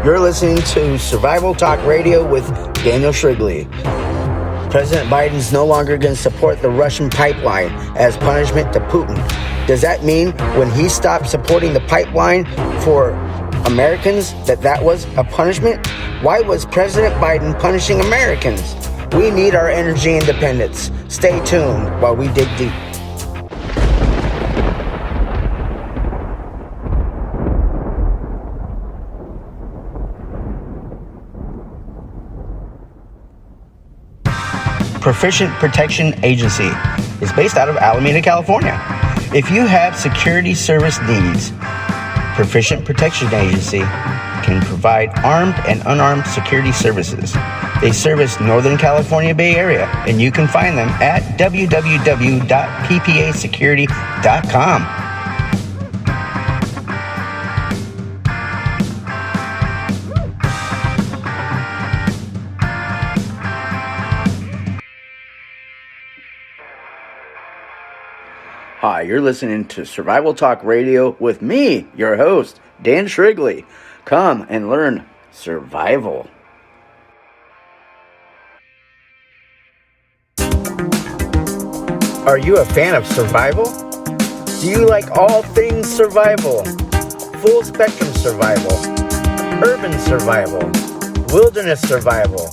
You're listening to Survival Talk Radio with Daniel-Shrigley. President Biden's no longer going to support the Russian pipeline as punishment to Putin. Does that mean when he stopped supporting the pipeline for Americans that was a punishment? Why was President Biden punishing Americans? We need our energy independence. Stay tuned while we dig deep. Proficient Protection Agency is based out of Alameda, California. If you have security service needs, Proficient Protection Agency can provide armed and unarmed security services. They service Northern California Bay Area, and you can find them at www.ppasecurity.com. Hi, you're listening to Survival Talk Radio with me, your host, Dan-shrigley. Come and learn survival. Are you a fan of survival? Do you like all things survival? Full spectrum survival, urban survival, wilderness survival,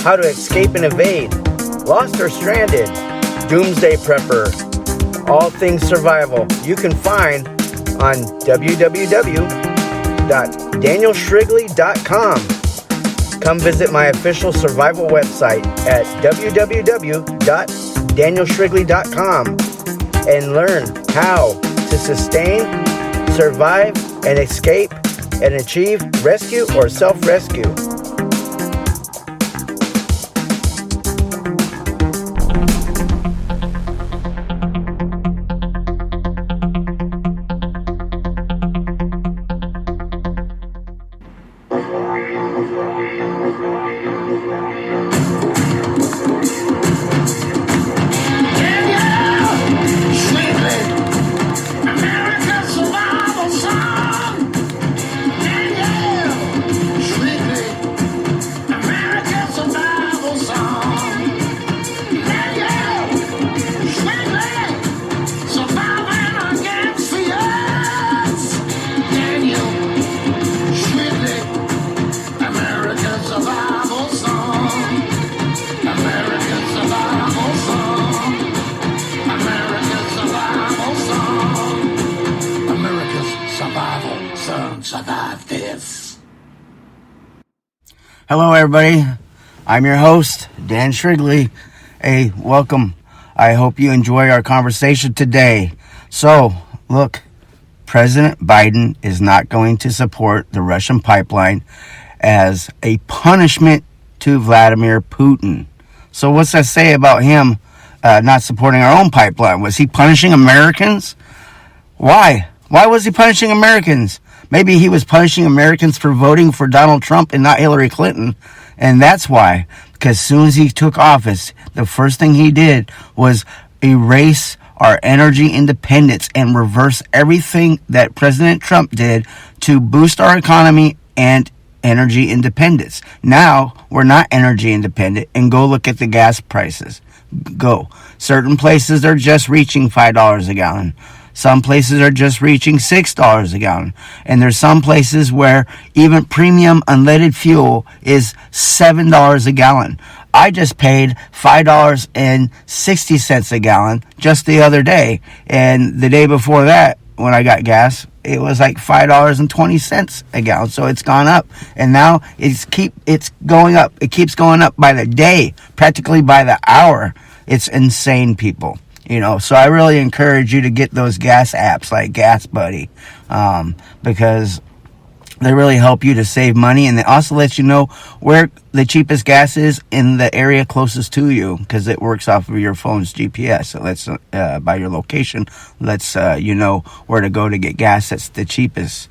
how to escape and evade, lost or stranded, doomsday prepper, all things survival, you can find on www.daniel-shrigley.com. Come visit my official survival website at www.daniel-shrigley.com and learn how to sustain, survive, and escape and achieve rescue or self-rescue. Hello, everybody. I'm your host, Dan-shrigley. Hey, welcome. I hope you enjoy our conversation today. So, look, President Biden is not going to support the Russian pipeline as a punishment to Vladimir Putin. So what's that say about him not supporting our own pipeline? Was he punishing Americans? Why? Why was he punishing Americans? Maybe he was punishing Americans for voting for Donald Trump and not Hillary Clinton. And that's why. Because as soon as he took office, the first thing he did was erase our energy independence and reverse everything that President Trump did to boost our economy and energy independence. Now, we're not energy independent. And go look at the gas prices. Go. Certain places are just reaching $5 a gallon. Some places are just reaching $6 a gallon. And there's some places where even premium unleaded fuel is $7 a gallon. I just paid $5.60 a gallon just the other day. And the day before that, when I got gas, it was like $5.20 a gallon. So it's gone up. And now it's going up. It keeps going up by the day, practically by the hour. It's insane, people. So I really encourage you to get those gas apps like Gas Buddy, because they really help you to save money, and they also let you know where the cheapest gas is in the area closest to you, because it works off of your phone's GPS. It lets by your location lets you know where to go to get gas that's the cheapest,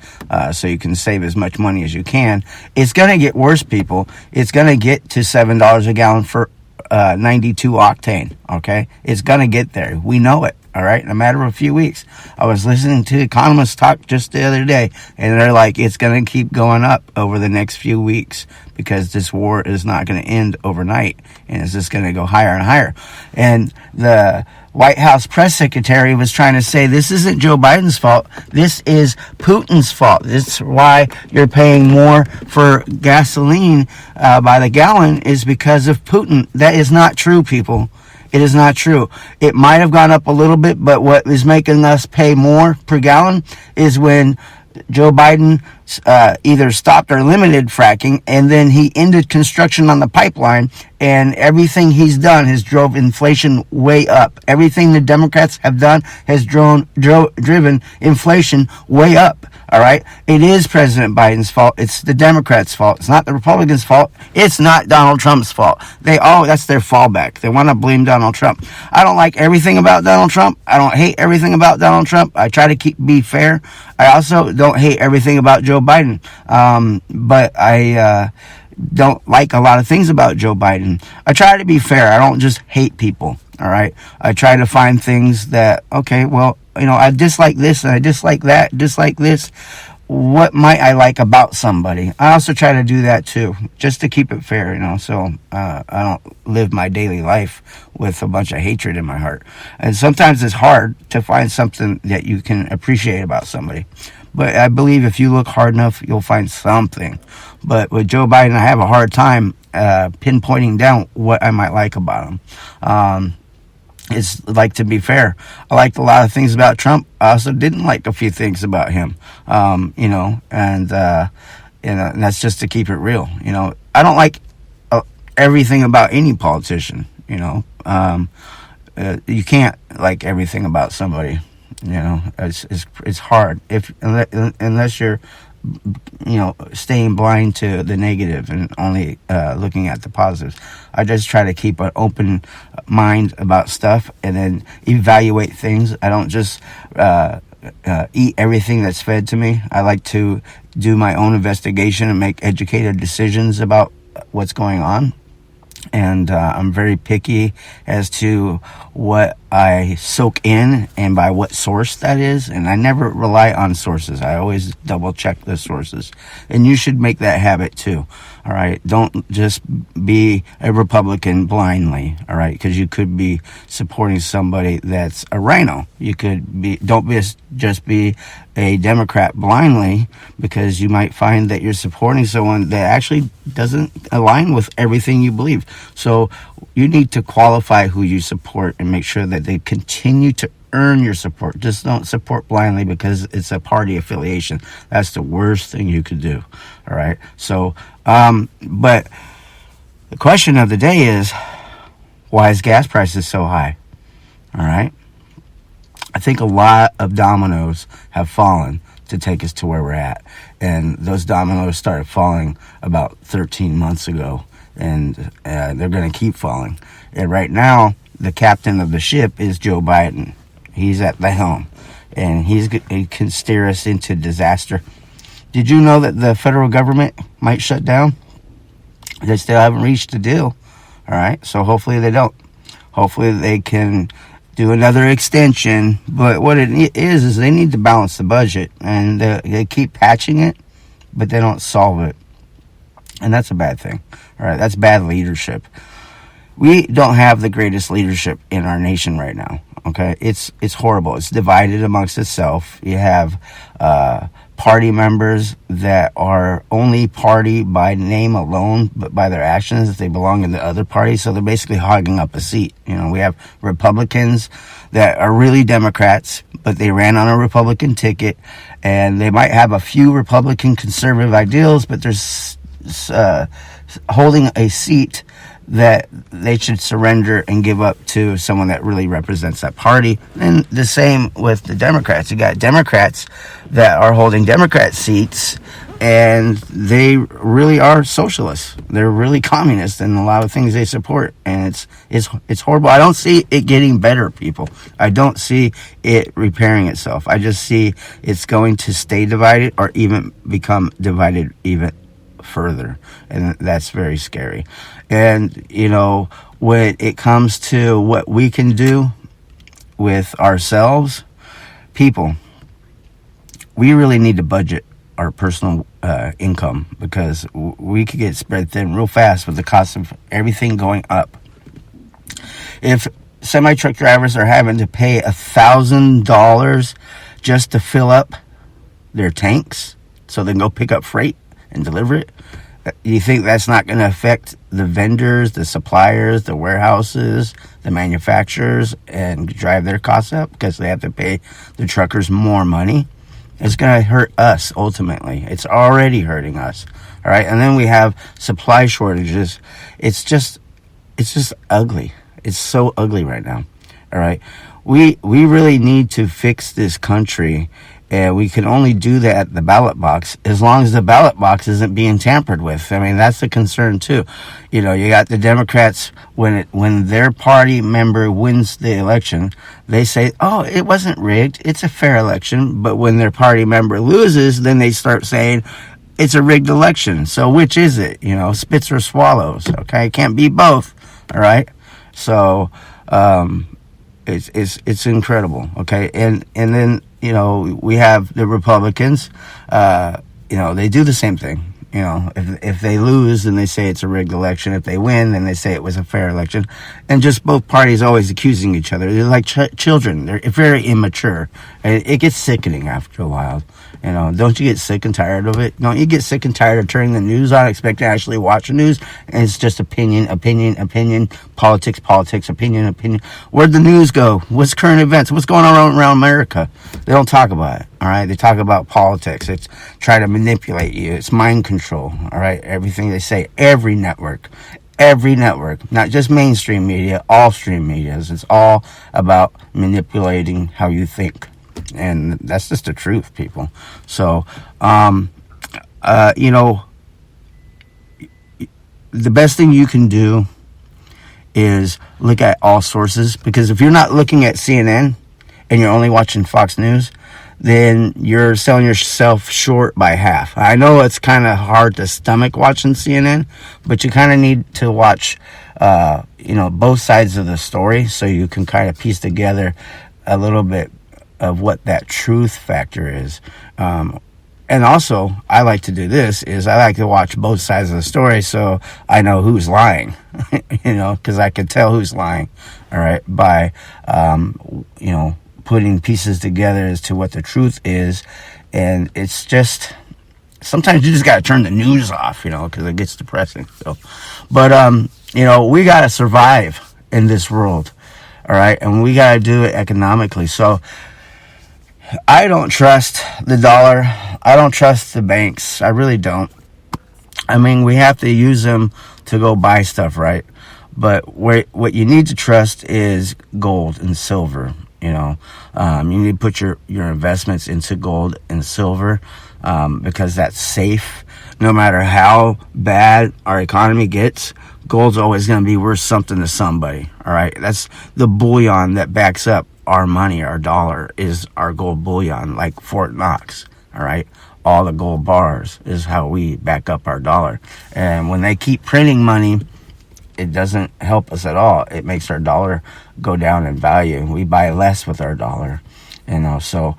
so you can save as much money as you can. It's gonna get worse, people. It's gonna get to $7 a gallon for 92 octane. Okay, it's gonna get there. We know it. All right, in a matter of a few weeks. I was listening to economists talk just the other day, and they're like, it's going to keep going up over the next few weeks because this war is not going to end overnight, and it's just going to go higher and higher. And the White House press secretary was trying to say this isn't Joe Biden's fault. This is Putin's fault. This is why you're paying more for gasoline by the gallon is because of Putin. That is not true, people. It is not true. It might have gone up a little bit, but what is making us pay more per gallon is when Joe Biden either stopped or limited fracking, and then he ended construction on the pipeline, and everything he's done has drove inflation way up. Everything the Democrats have done has driven inflation way up. All right, it is President Biden's fault. It's the Democrats' fault. It's not the Republicans' fault. It's not Donald Trump's fault. That's their fallback. They want to blame Donald Trump. I don't like everything about Donald Trump. I don't hate everything about Donald Trump. I try to be fair. I also don't hate everything about Joe Biden. But I don't like a lot of things about Joe Biden. I try to be fair. I don't just hate people. All right. I try to find things that, okay, well, I dislike this and I dislike that, dislike this. What might I like about somebody? I also try to do that too, just to keep it fair, so I don't live my daily life with a bunch of hatred in my heart. And sometimes it's hard to find something that you can appreciate about somebody. But I believe if you look hard enough, you'll find something. But with Joe Biden, I have a hard time pinpointing down what I might like about him. It's like, to be fair, I liked a lot of things about Trump. I also didn't like a few things about him, and that's just to keep it real. I don't like everything about any politician. You can't like everything about somebody. It's hard unless you're staying blind to the negative and only looking at the positives. I just try to keep an open mind about stuff and then evaluate things. I don't just eat everything that's fed to me. I like to do my own investigation and make educated decisions about what's going on. And I'm very picky as to what I soak in and by what source that is. And I never rely on sources. I always double check the sources. And you should make that habit too. All right. Don't just be a Republican blindly. All right. Because you could be supporting somebody that's a rhino. Don't be a Democrat blindly, because you might find that you're supporting someone that actually doesn't align with everything you believe. So you need to qualify who you support and make sure that they continue to earn your support. Just don't support blindly because it's a party affiliation. That's the worst thing you could do. All right. So, but the question of the day is, why is gas prices so high? All right. I think a lot of dominoes have fallen to take us to where we're at. And those dominoes started falling about 13 months ago. And they're going to keep falling. And right now, the captain of the ship is Joe Biden. He's at the helm. And he can steer us into disaster. Did you know that the federal government might shut down? They still haven't reached a deal. All right? So hopefully they don't. Hopefully they can do another extension. But what it is they need to balance the budget. And they keep patching it, but they don't solve it. And that's a bad thing. All right, that's bad leadership. We don't have the greatest leadership in our nation right now. Okay, it's horrible. It's divided amongst itself. You have party members that are only party by name alone, but by their actions, they belong in the other party. So they're basically hogging up a seat. We have Republicans that are really Democrats, but they ran on a Republican ticket, and they might have a few Republican conservative ideals, but there's holding a seat that they should surrender and give up to someone that really represents that party. And the same with the Democrats. You got Democrats that are holding Democrat seats, and they really are socialists. They're really communist in a lot of things they support, and it's horrible. I don't see it getting better, people. I don't see it repairing itself. I just see it's going to stay divided or even become divided even further, and that's very scary. And when it comes to what we can do with ourselves, people, we really need to budget our personal income, because we could get spread thin real fast with the cost of everything going up. If semi-truck drivers are having to pay $1,000 just to fill up their tanks so they can go pick up freight and deliver it, you think that's not going to affect the vendors, the suppliers, the warehouses, the manufacturers, and drive their costs up because they have to pay the truckers more money? It's going to hurt us ultimately. It's already hurting us. All right. And then we have supply shortages. It's just ugly. It's so ugly right now. All right. We really need to fix this country, and we can only do that at the ballot box as long as the ballot box isn't being tampered with. I mean, that's the concern too. You got the Democrats, when their party member wins the election, they say, "Oh, it wasn't rigged. It's a fair election." But when their party member loses, then they start saying it's a rigged election. So which is it? Spits or swallows. Okay, it can't be both. All right. So it's incredible. Okay, and then we have the Republicans. They do the same thing. If they lose, then they say it's a rigged election. If they win, then they say it was a fair election. And just both parties always accusing each other. They're like children. They're very immature. And it gets sickening after a while. Don't you get sick and tired of it? Don't you get sick and tired of turning the news on, expecting to actually watch the news, and it's just opinion, politics, opinion. Where'd the news go? What's current events? What's going on around America? They don't talk about it, all right? They talk about politics. It's try to manipulate you. It's mind control, all right? Everything they say, every network, not just mainstream media, all stream medias. It's all about manipulating how you think. And that's just the truth, people. So, the best thing you can do is look at all sources, because if you're not looking at CNN and you're only watching Fox News, then you're selling yourself short by half. I know it's kind of hard to stomach watching CNN, but you kind of need to watch, both sides of the story so you can kind of piece together a little bit of what that truth factor is. And also, I like to do this, is I like to watch both sides of the story so I know who's lying, because I can tell who's lying, all right, by, putting pieces together as to what the truth is. And it's just, sometimes you just got to turn the news off, because it gets depressing. So, but, we got to survive in this world, all right, and we got to do it economically. So, I don't trust the dollar. I don't trust the banks. I really don't. I mean, we have to use them to go buy stuff, right? But what you need to trust is gold and silver. You need to put your investments into gold and silver, because that's safe. No matter how bad our economy gets, gold's always going to be worth something to somebody. All right, that's the bullion that backs up our money. Our dollar is our gold bullion, like Fort Knox. All right, all the gold bars is how we back up our dollar. And when they keep printing money, it doesn't help us at all. It makes our dollar go down in value. We buy less with our dollar. So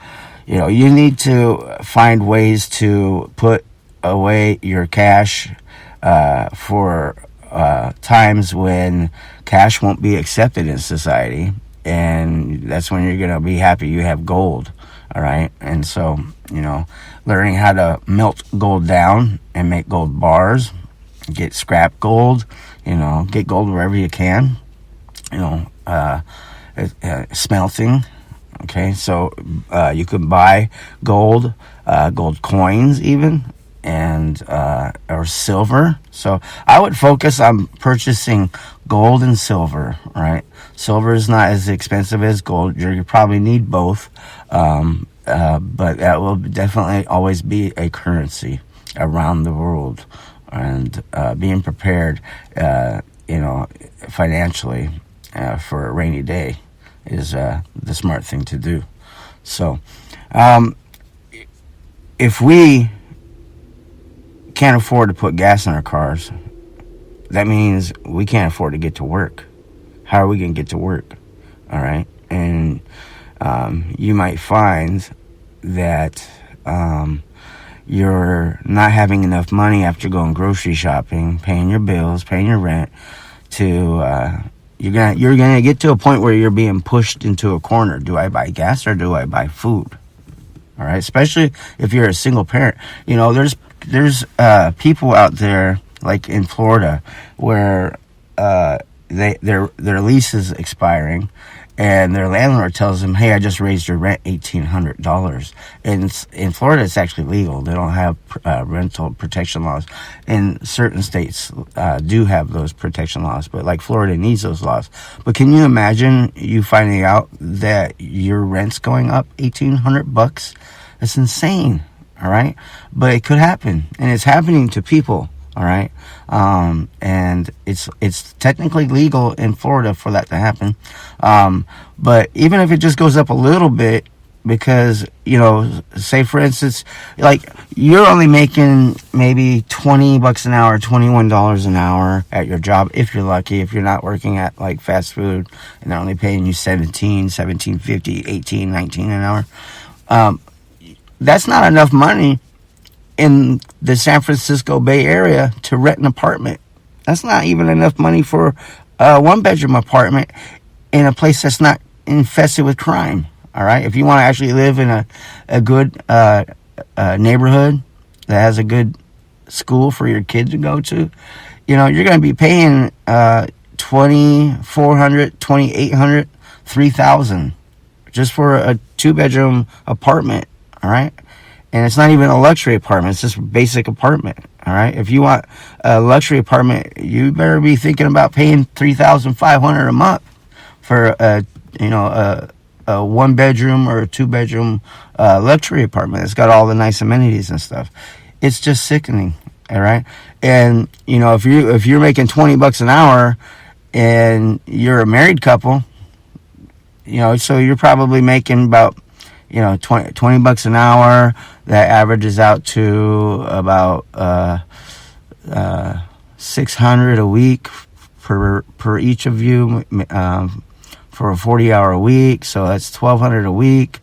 you need to find ways to put away your cash for times when cash won't be accepted in society. And that's when you're going to be happy you have gold. All right. And so, learning how to melt gold down and make gold bars, get scrap gold, get gold wherever you can, smelting. Okay. So, you can buy gold, gold coins even, and or silver. So I would focus on purchasing gold and silver, right? Silver is not as expensive as gold. You probably need both, but that will definitely always be a currency around the world. And being prepared, financially for a rainy day is the smart thing to do. So if we can't afford to put gas in our cars. That means we can't afford to get to work. How are we going to get to work? All right. And you might find that you're not having enough money after going grocery shopping, paying your bills, paying your rent, to you're gonna get to a point where you're being pushed into a corner. Do I buy gas or do I buy food? All right, especially if you're a single parent. You know, there's people out there like in Florida where their lease is expiring, and their landlord tells them, "Hey, I just raised your rent $1,800." And in Florida, it's actually legal. They don't have rental protection laws. And certain states do have those protection laws, but like Florida needs those laws. But can you imagine you finding out that your rent's going up $1,800? That's insane. All right, but it could happen, and it's happening to people. All right, and it's technically legal in Florida for that to happen, but even if it just goes up a little bit, because, you know, say for instance, like you're only making maybe $20 an hour, $21 an hour at your job, if you're lucky, if you're not working at like fast food and they're only paying you $17.50, $18, $19 an hour. That's not enough money in the San Francisco Bay Area to rent an apartment. That's not even enough money for a one-bedroom apartment in a place that's not infested with crime. All right, if you want to actually live in a good neighborhood that has a good school for your kid to go to, you know, you're going to be paying $2,400, $2,800, $3,000 just for a two-bedroom apartment. All right. And it's not even a luxury apartment. It's just a basic apartment. All right. If you want a luxury apartment, you better be thinking about paying $3,500 a month for a one bedroom or a two bedroom luxury apartment. It's got all the nice amenities and stuff. It's just sickening. All right. And, you know, if you're making $20 an hour and you're a married couple, you know, so you're probably making about, you know, $20 an hour. That averages out to about $600 a week per each of you, for a 40-hour week. So that's $1,200 a week.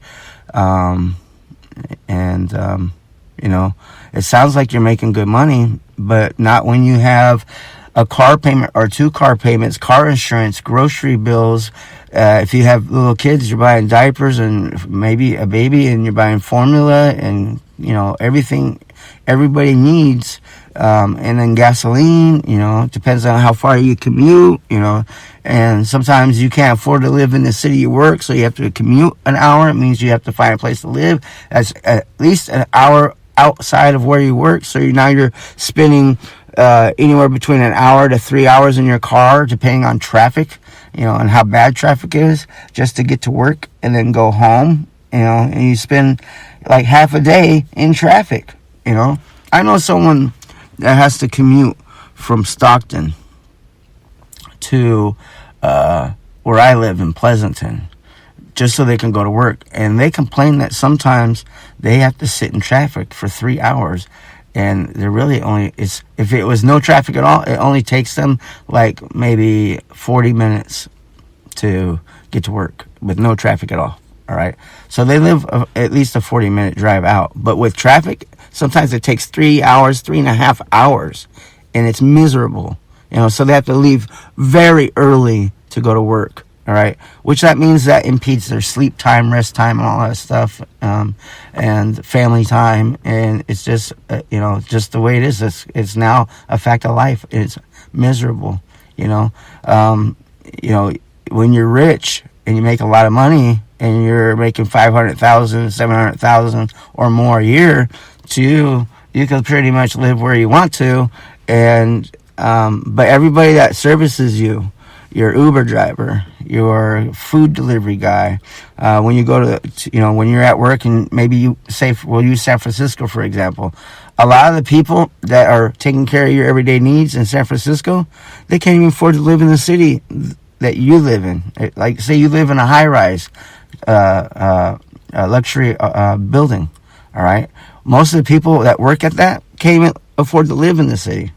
You know, it sounds like you're making good money, but not when you have a car payment or two car payments, car insurance, grocery bills. If you have little kids, you're buying diapers and maybe a baby, and you're buying formula and, you know, everything everybody needs. And then gasoline, you know, it depends on how far you commute, you know, and sometimes you can't afford to live in the city you work, so you have to commute an hour. It means you have to find a place to live that's at least an hour outside of where you work. So you're spending anywhere between an hour to 3 hours in your car, depending on traffic, you know, and how bad traffic is, just to get to work and then go home, you know, and you spend like half a day in traffic, you know. I know someone that has to commute from Stockton to where I live in Pleasanton just so they can go to work, and they complain that sometimes they have to sit in traffic for 3 hours. And they're really if it was no traffic at all, it only takes them like maybe 40 minutes to get to work with no traffic at all. All right. So they live at least a 40-minute drive out. But with traffic, sometimes it takes 3 hours, 3.5 hours, and it's miserable. You know, so they have to leave very early to go to work. All right, which that means that impedes their sleep time, rest time, and all that stuff, and family time. And it's just, you know, just the way it is. It's now a fact of life. It's miserable, you know. When you're rich and you make a lot of money and you're making $500,000, $700,000 or more a year, you can pretty much live where you want to. And but everybody that services you, your Uber driver, your food delivery guy, when you go when you're at work, and maybe we'll use San Francisco, for example. A lot of the people that are taking care of your everyday needs in San Francisco, they can't even afford to live in the city that you live in. Like, say you live in a high-rise luxury building, all right? Most of the people that work at that can't even afford to live in the city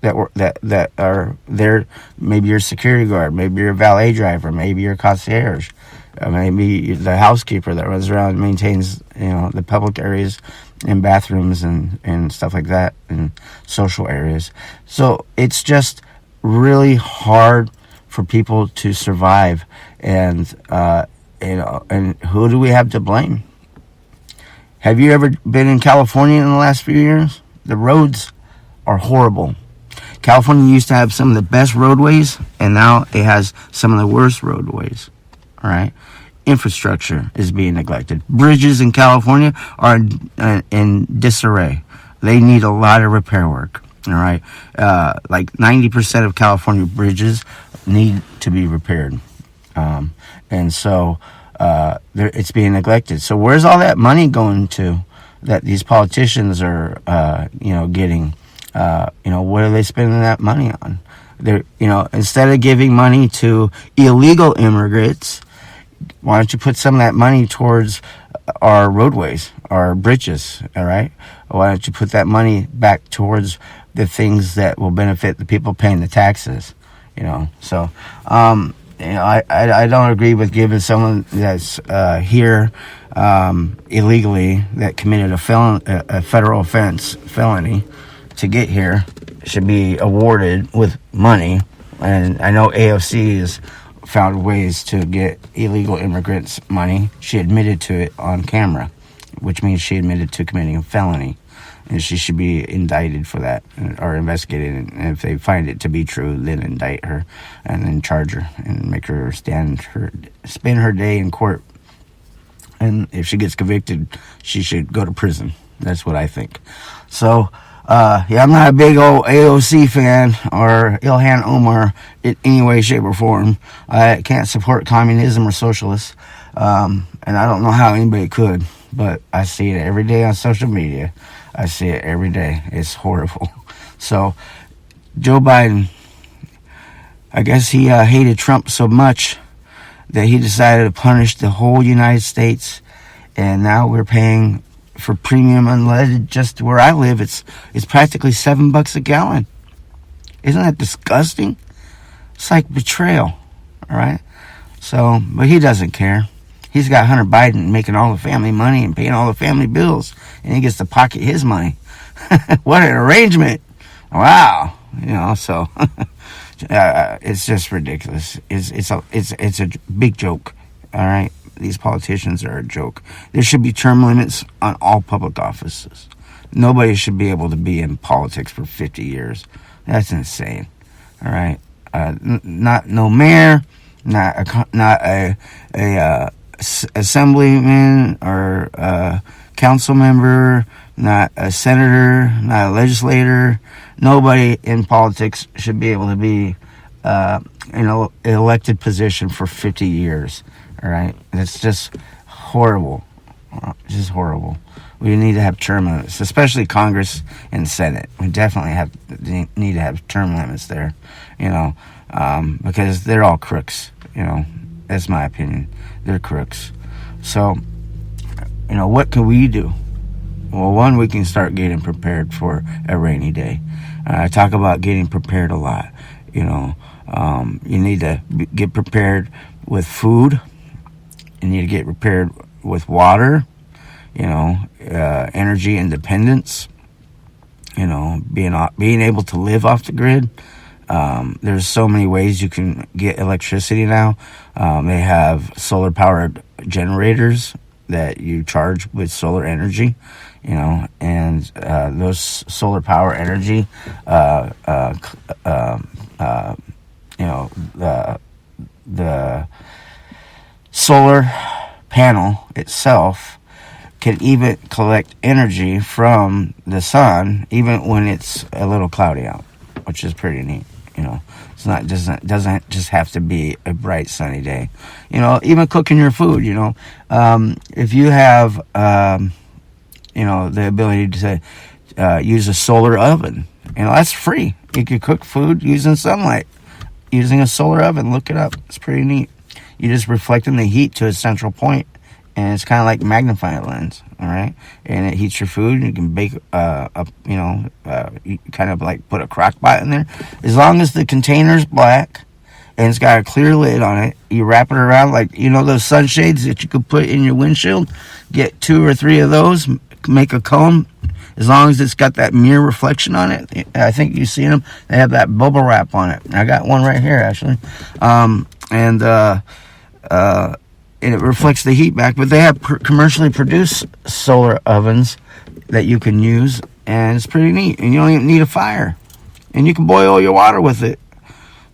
that are there. Maybe you're a security guard, maybe you're a valet driver, maybe you're a concierge, maybe the housekeeper that runs around and maintains, the public areas and bathrooms and stuff like that, and social areas. So it's just really hard for people to survive, and and who do we have to blame? Have you ever been in California in the last few years? The roads are horrible. California used to have some of the best roadways, and now it has some of the worst roadways. All right? Infrastructure is being neglected. Bridges in California are in disarray. They need a lot of repair work. All right? Like 90% of California bridges need to be repaired. And so it's being neglected. So where's all that money going to that these politicians are, getting? What are they spending that money on? They're, instead of giving money to illegal immigrants, why don't you put some of that money towards our roadways, our bridges, all right? Why don't you put that money back towards the things that will benefit the people paying the taxes, So, I don't agree with giving someone that's here illegally, that committed a federal felony, to get here, should be awarded with money. And I know AOC has found ways to get illegal immigrants money. She admitted to it on camera, which means she admitted to committing a felony, and she should be indicted for that, or investigated. And if they find it to be true, then indict her and then charge her and make her spend her day in court. And if she gets convicted, she should go to prison. That's what I think. So I'm not a big old AOC fan or Ilhan Omar in any way, shape, or form. I can't support communism or socialists, and I don't know how anybody could, but I see it every day on social media. I see it every day. It's horrible. So, Joe Biden, I guess he hated Trump so much that he decided to punish the whole United States, and now we're paying for premium unleaded. Just where I live, it's practically $7 a gallon. Isn't that disgusting? It's like betrayal. All right. So, but he doesn't care. He's got Hunter Biden making all the family money and paying all the family bills, and he gets to pocket his money. What an arrangement! Wow. So it's just ridiculous. It's a big joke. All right. These politicians are a joke. There should be term limits on all public offices. Nobody should be able to be in politics for 50 years. That's insane. All right, no mayor, not a assemblyman or a council member, not a senator, not a legislator. Nobody in politics should be able to be an elected position for 50 years. All right, it's just horrible. Just horrible. We need to have term limits, especially Congress and Senate. We definitely need to have term limits there, because they're all crooks. That's my opinion. They're crooks. So, what can we do? Well, one, we can start getting prepared for a rainy day. I talk about getting prepared a lot. You need to get prepared with food. You need to get prepared with water, energy independence, being able to live off the grid. There's so many ways you can get electricity now. They have solar powered generators that you charge with solar energy, and those solar power energy, the solar panel itself can even collect energy from the sun, even when it's a little cloudy out, which is pretty neat. It's not doesn't just have to be a bright sunny day. Even cooking your food. If you have the ability to use a solar oven, that's free. You can cook food using sunlight, using a solar oven. Look it up. It's pretty neat. You're just reflecting the heat to a central point and it's kind of like a magnifying lens, all right? And it heats your food, and you can bake, you kind of like put a crock pot in there. As long as the container's black and it's got a clear lid on it, you wrap it around like, those sunshades that you could put in your windshield. Get 2 or 3 of those, make a cone. As long as it's got that mirror reflection on it, I think you've seen them. They have that bubble wrap on it. I got one right here, actually. And it reflects the heat back. But they have commercially produced solar ovens that you can use, and it's pretty neat. And you don't even need a fire. And you can boil your water with it.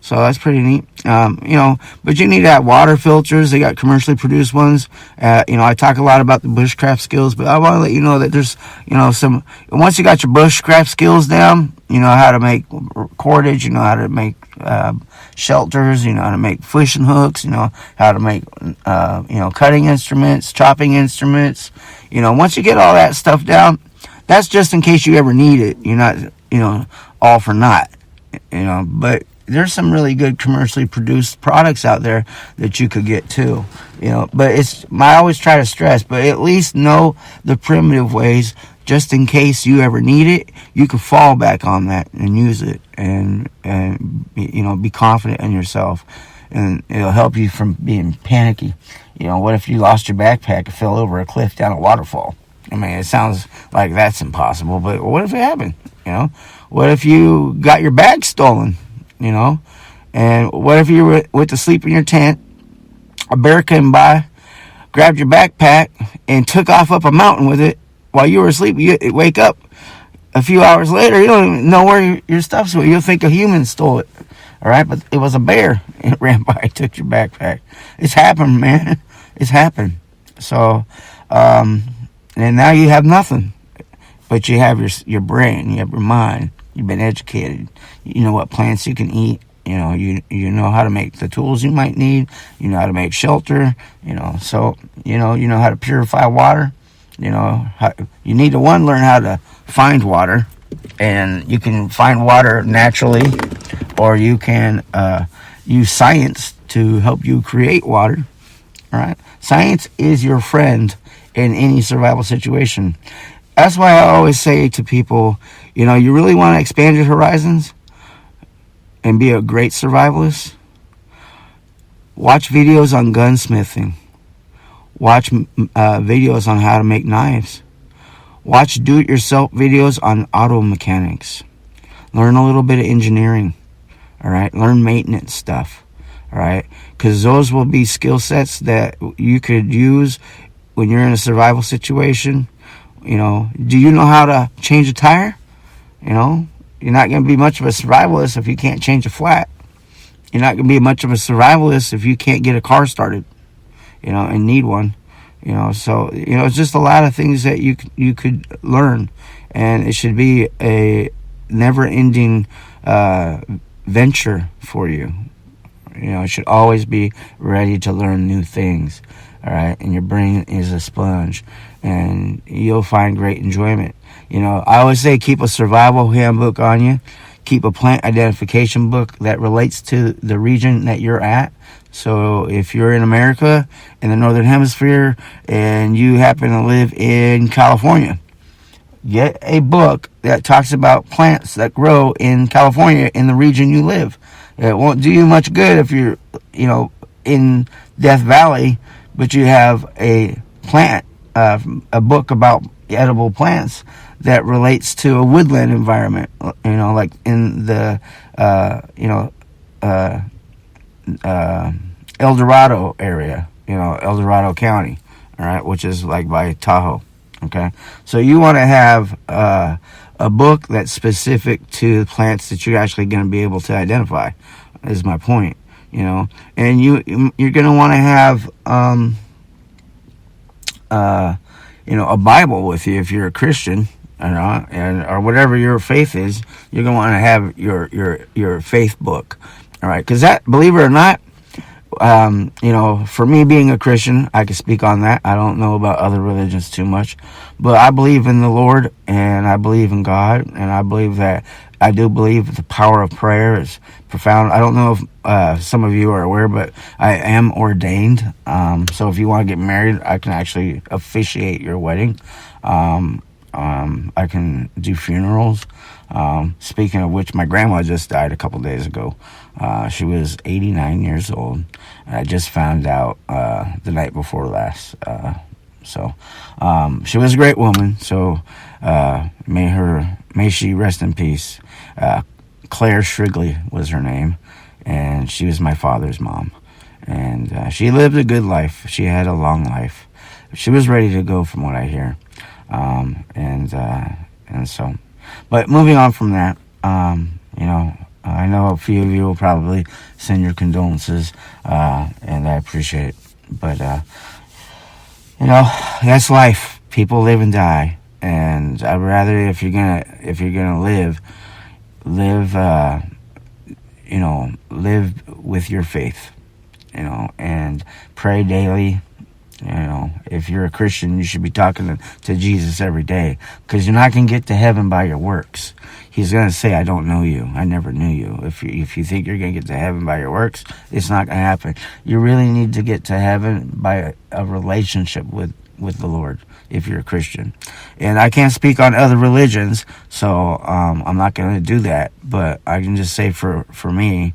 So that's pretty neat. But you need to have water filters. They got commercially produced ones. I talk a lot about the bushcraft skills, but I want to let you know that there's, once you got your bushcraft skills down, you know how to make cordage, you know how to make shelters, you know how to make fishing hooks, you know how to make, cutting instruments, chopping instruments. Once you get all that stuff down, that's just in case you ever need it. You're not, all for naught, but there's some really good commercially produced products out there that you could get too, but I always try to stress, but at least know the primitive ways, just in case you ever need it, you can fall back on that and use it, and be confident in yourself, and it'll help you from being panicky. What if you lost your backpack and fell over a cliff down a waterfall? I mean, it sounds like that's impossible, but what if it happened? What if you got your bag stolen? And what if you went to sleep in your tent, a bear came by, grabbed your backpack, and took off up a mountain with it while you were asleep? You wake up a few hours later, you don't even know where your stuff's at. You'll think a human stole it, all right? But it was a bear. It ran by and took your backpack. It's happened, man. It's happened. So, and now you have nothing, but you have your brain, you have your mind. You've been educated. You know what plants you can eat. You know how to make the tools you might need. You know how to make shelter. So you know how to purify water. You need to learn how to find water, and you can find water naturally, or you can use science to help you create water. All right, science is your friend in any survival situation. That's why I always say to people, you really want to expand your horizons and be a great survivalist? Watch videos on gunsmithing. Watch videos on how to make knives. Watch do-it-yourself videos on auto mechanics. Learn a little bit of engineering. All right? Learn maintenance stuff. All right? Because those will be skill sets that you could use when you're in a survival situation. Do you know how to change a tire? You're not going to be much of a survivalist if you can't change a flat. You're not going to be much of a survivalist if you can't get a car started, and need one. So, it's just a lot of things that you could learn, and it should be a never-ending venture for you. It should always be ready to learn new things, all right? And your brain is a sponge, and you'll find great enjoyment. I always say keep a survival handbook on you. Keep a plant identification book that relates to the region that you're at. So if you're in America, in the Northern Hemisphere, and you happen to live in California, get a book that talks about plants that grow in California in the region you live. It won't do you much good if you're, in Death Valley, but you have a plant, a book about edible plants that relates to a woodland environment, like in the, El Dorado area, El Dorado County, all right, which is like by Tahoe, okay? So you want to have a book that's specific to plants that you're actually going to be able to identify, is my point, and you're going to want to have, a Bible with you if you're a Christian, or whatever your faith is. You're going to want to have your faith book, all right? Because that, believe it or not, For me being a Christian, I can speak on that. I don't know about other religions too much, but I believe in the Lord, and I believe in God, and I do believe the power of prayer is profound. I don't know if some of you are aware, but I am ordained. So if you want to get married, I can actually officiate your wedding. I can do funerals. Speaking of which, my grandma just died a couple days ago. She was 89 years old. And I just found out the night before last. She was a great woman. So may she rest in peace. Claire Shrigley was her name, and she was my father's mom. And she lived a good life. She had a long life. She was ready to go, from what I hear. But moving on from that, I know a few of you will probably send your condolences, and I appreciate it. But, that's life. People live and die. And I'd rather, if you're gonna live with your faith, and pray daily. If you're a Christian, you should be talking to Jesus every day, because you're not going to get to heaven by your works. He's going to say, I don't know you. I never knew you. If you think you're going to get to heaven by your works, it's not going to happen. You really need to get to heaven by a relationship with the Lord, if you're a Christian. And I can't speak on other religions, so I'm not going to do that. But I can just say for me,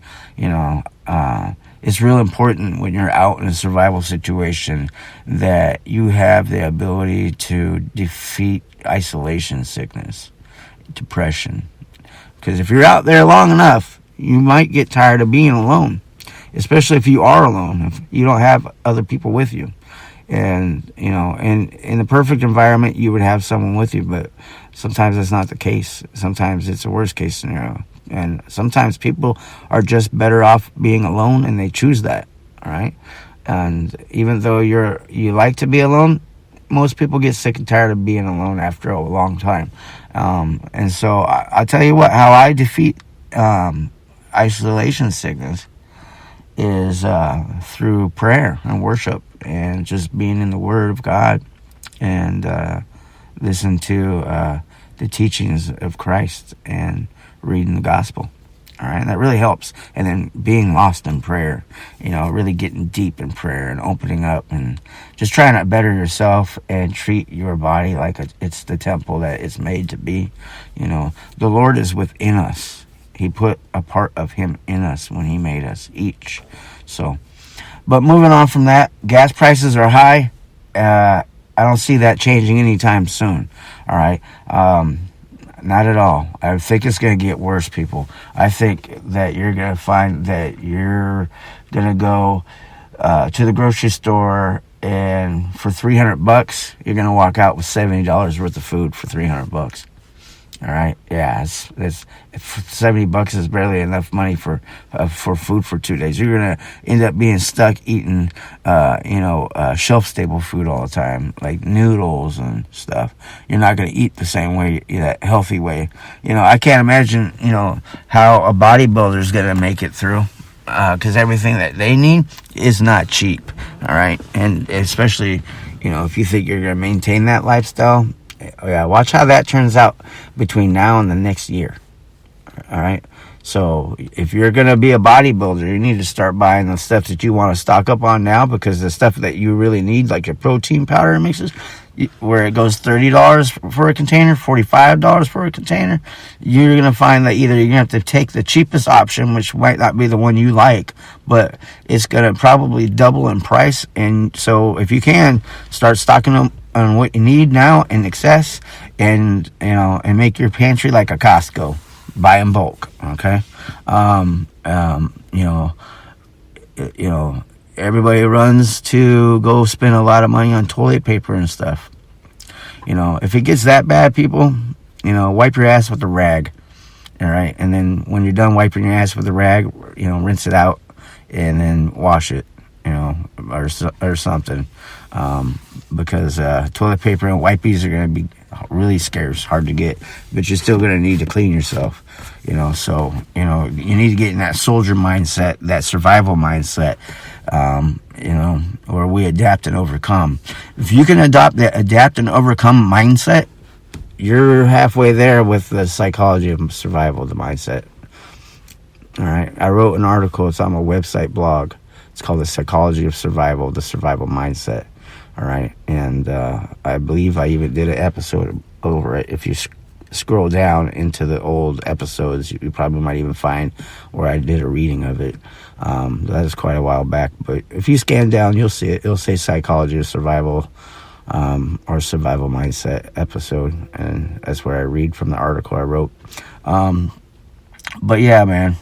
it's real important when you're out in a survival situation that you have the ability to defeat isolation sickness, depression. Because if you're out there long enough, you might get tired of being alone, especially if you are alone, if you don't have other people with you. And, in the perfect environment, you would have someone with you, but sometimes that's not the case. Sometimes it's a worst case scenario. And sometimes people are just better off being alone, and they choose that, all right? And even though you like to be alone, most people get sick and tired of being alone after a long time. And so I'll tell you how I defeat isolation sickness is through prayer and worship, and just being in the Word of God, and listen to the teachings of Christ, and reading the gospel. All right, and that really helps. And then being lost in prayer, really getting deep in prayer and opening up, and just trying to better yourself and treat your body like it's the temple that it's made to be. The Lord is within us. He put a part of Him in us when He made us each. So, but moving on from that, gas prices are high. I don't see that changing anytime soon. All right. Not at all. I think it's going to get worse, people. I think that you're going to find that you're going to go to the grocery store, and for $300, you're going to walk out with $70 worth of food for $300. All right, yeah, it's $70 is barely enough money for food for 2 days. You're gonna end up being stuck eating, shelf stable food all the time, like noodles and stuff. You're not gonna eat the same way, that healthy way. I can't imagine, how a bodybuilder is gonna make it through, because everything that they need is not cheap. All right, and especially, if you think you're gonna maintain that lifestyle. Yeah, watch how that turns out between now and the next year. All right. So if you're going to be a bodybuilder, you need to start buying the stuff that you want to stock up on now, because the stuff that you really need, like your protein powder mixes, where it goes $30 for a container, $45 for a container, you're going to find that either you're going to have to take the cheapest option, which might not be the one you like, but it's going to probably double in price. And so if you can, start stocking them on what you need now in excess, and and make your pantry like a Costco. Buy in bulk, okay? Everybody runs to go spend a lot of money on toilet paper and stuff. If it gets that bad, people, wipe your ass with a rag, all right? And then when you're done wiping your ass with a rag, rinse it out, and then wash it, or something. Because toilet paper and wipes are going to be really scarce, hard to get, but you're still going to need to clean yourself, So, you need to get in that soldier mindset, that survival mindset, or we adapt and overcome. If you can adopt the adapt and overcome mindset, you're halfway there with the psychology of survival, the mindset. All right. I wrote an article. It's on my website blog. It's called The Psychology of Survival, the Survival Mindset. All right. And I believe I even did an episode over it. If you scroll down into the old episodes, you probably might even find where I did a reading of it. That is quite a while back. But if you scan down, you'll see it. It'll say Psychology of Survival or Survival Mindset episode. And that's where I read from the article I wrote. But yeah, man,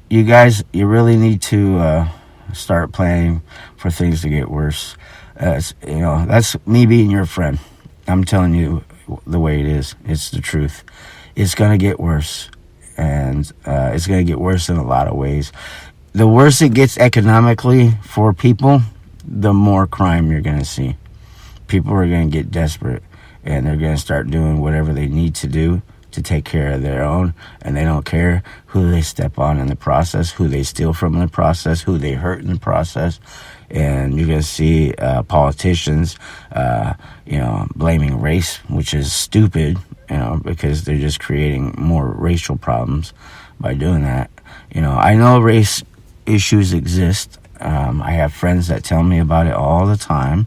you guys, you really need to start planning for things to get worse. That's me being your friend. I'm telling you the way it is. It's the truth. It's going to get worse. And it's going to get worse in a lot of ways. The worse it gets economically for people, the more crime you're going to see. People are going to get desperate. And they're going to start doing whatever they need to do to take care of their own. And they don't care who they step on in the process, who they steal from in the process, who they hurt in the process. And you're going to see politicians, blaming race, which is stupid, because they're just creating more racial problems by doing that. I know race issues exist. I have friends that tell me about it all the time,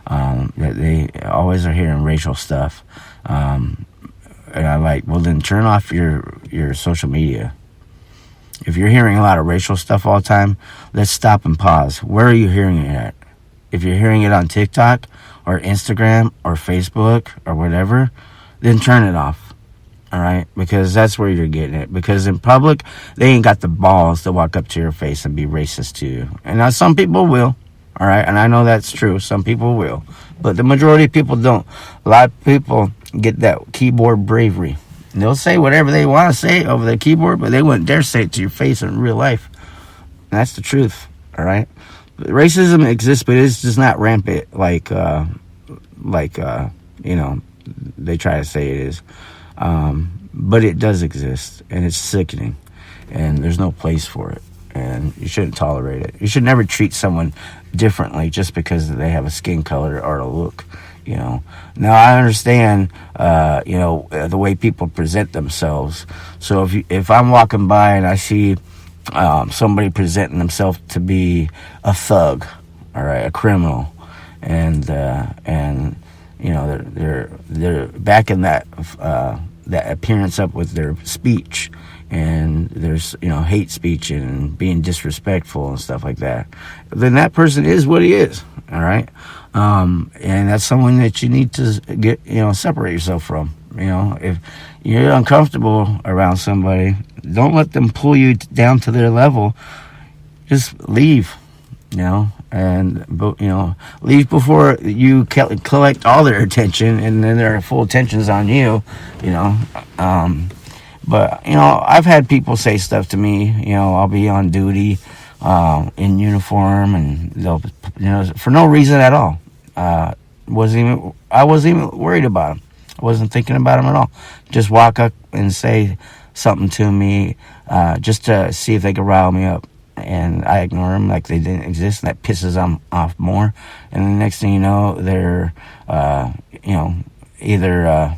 that they always are hearing racial stuff. And I'm like, well, then turn off your social media. If you're hearing a lot of racial stuff all the time, let's stop and pause. Where are you hearing it at? If you're hearing it on TikTok or Instagram or Facebook or whatever, then turn it off. All right? Because that's where you're getting it. Because in public, they ain't got the balls to walk up to your face and be racist to you. And now some people will. All right? And I know that's true. Some people will. But the majority of people don't. A lot of people get that keyboard bravery. And they'll say whatever they want to say over the keyboard, but they wouldn't dare say it to your face in real life. And that's the truth. All right? But racism exists, but it's just not rampant like they try to say it is. But it does exist, and it's sickening, and there's no place for it, and you shouldn't tolerate it. You should never treat someone differently just because they have a skin color or a look. Now I understand, the way people present themselves. So if I'm walking by and I see somebody presenting themselves to be a thug, all right, a criminal, and they're backing that appearance up with their speech, and there's hate speech and being disrespectful and stuff like that, then that person is what he is, all right. And that's someone that you need to get, separate yourself from. If you're uncomfortable around somebody, don't let them pull you down to their level. Just leave, and leave before you collect all their attention, and then their full attention's on you, But, I've had people say stuff to me, I'll be on duty, in uniform, and they'll, for no reason at all. I wasn't even worried about them. I wasn't thinking about them at all. Just walk up and say something to me, just to see if they could rile me up. And I ignore them like they didn't exist, and that pisses them off more. And the next thing you know, they're, either,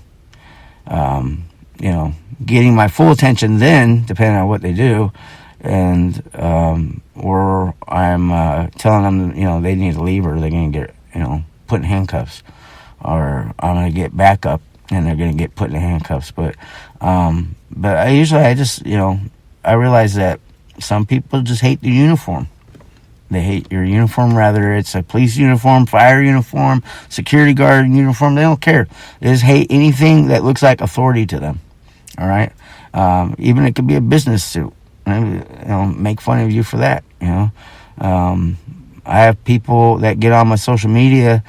getting my full attention then, depending on what they do, and or I'm telling them, they need to leave, or they're going to get, put in handcuffs, or I'm going to get back up and they're going to get put in handcuffs. But I just, I realize that some people just hate the uniform. They hate your uniform, rather it's a police uniform, fire uniform, security guard uniform. They don't care. They just hate anything that looks like authority to them. All right? Even it could be a business suit. Make fun of you for that, I have people that get on my social media,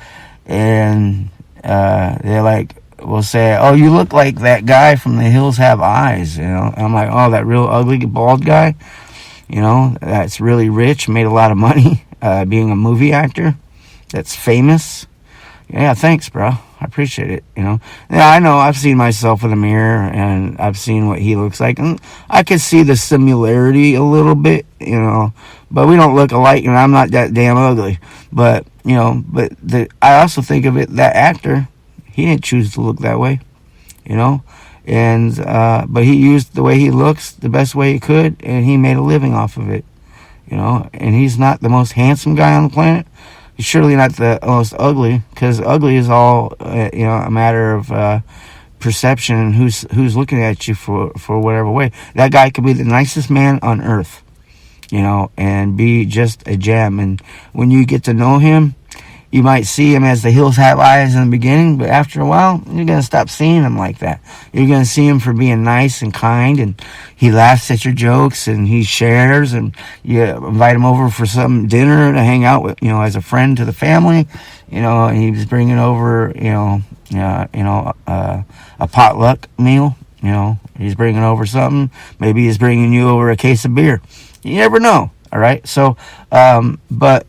and they're like, will say, oh, you look like that guy from The Hills Have Eyes, And I'm like, oh, that real ugly bald guy, that's really rich, made a lot of money being a movie actor, that's famous. Yeah, thanks, bro. I appreciate it, Yeah, I know I've seen myself in the mirror, and I've seen what he looks like, and I can see the similarity a little bit, but we don't look alike, and I'm not that damn ugly. But, I also think of it, that actor, he didn't choose to look that way, and, but he used the way he looks the best way he could, and he made a living off of it, and he's not the most handsome guy on the planet. He's surely not the most ugly, because ugly is all, a matter of perception and who's looking at you for whatever way. That guy could be the nicest man on earth, and be just a gem. And when you get to know him, you might see him as the hills have eyes in the beginning, but after a while, you're going to stop seeing him like that. You're going to see him for being nice and kind, and he laughs at your jokes, and he shares, and you invite him over for some dinner to hang out with, as a friend to the family, and he's bringing over, a potluck meal, he's bringing over something. Maybe he's bringing you over a case of beer. You never know, all right? So, but,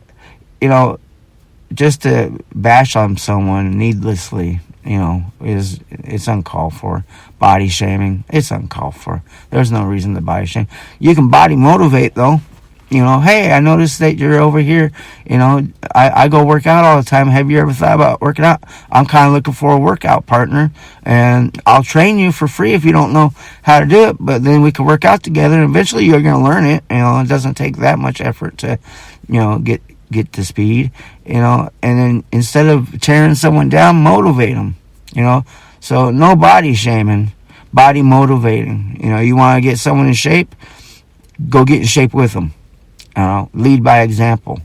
just to bash on someone needlessly, it's uncalled for. Body shaming, it's uncalled for. There's no reason to body shame. You can body motivate, though. Hey, I noticed that you're over here. I go work out all the time. Have you ever thought about working out? I'm kind of looking for a workout partner, and I'll train you for free if you don't know how to do it, but then we can work out together, and eventually you're going to learn it. It doesn't take that much effort to, get to speed, and then instead of tearing someone down, motivate them, so no body shaming, body motivating. You want to get someone in shape, go get in shape with them, lead by example.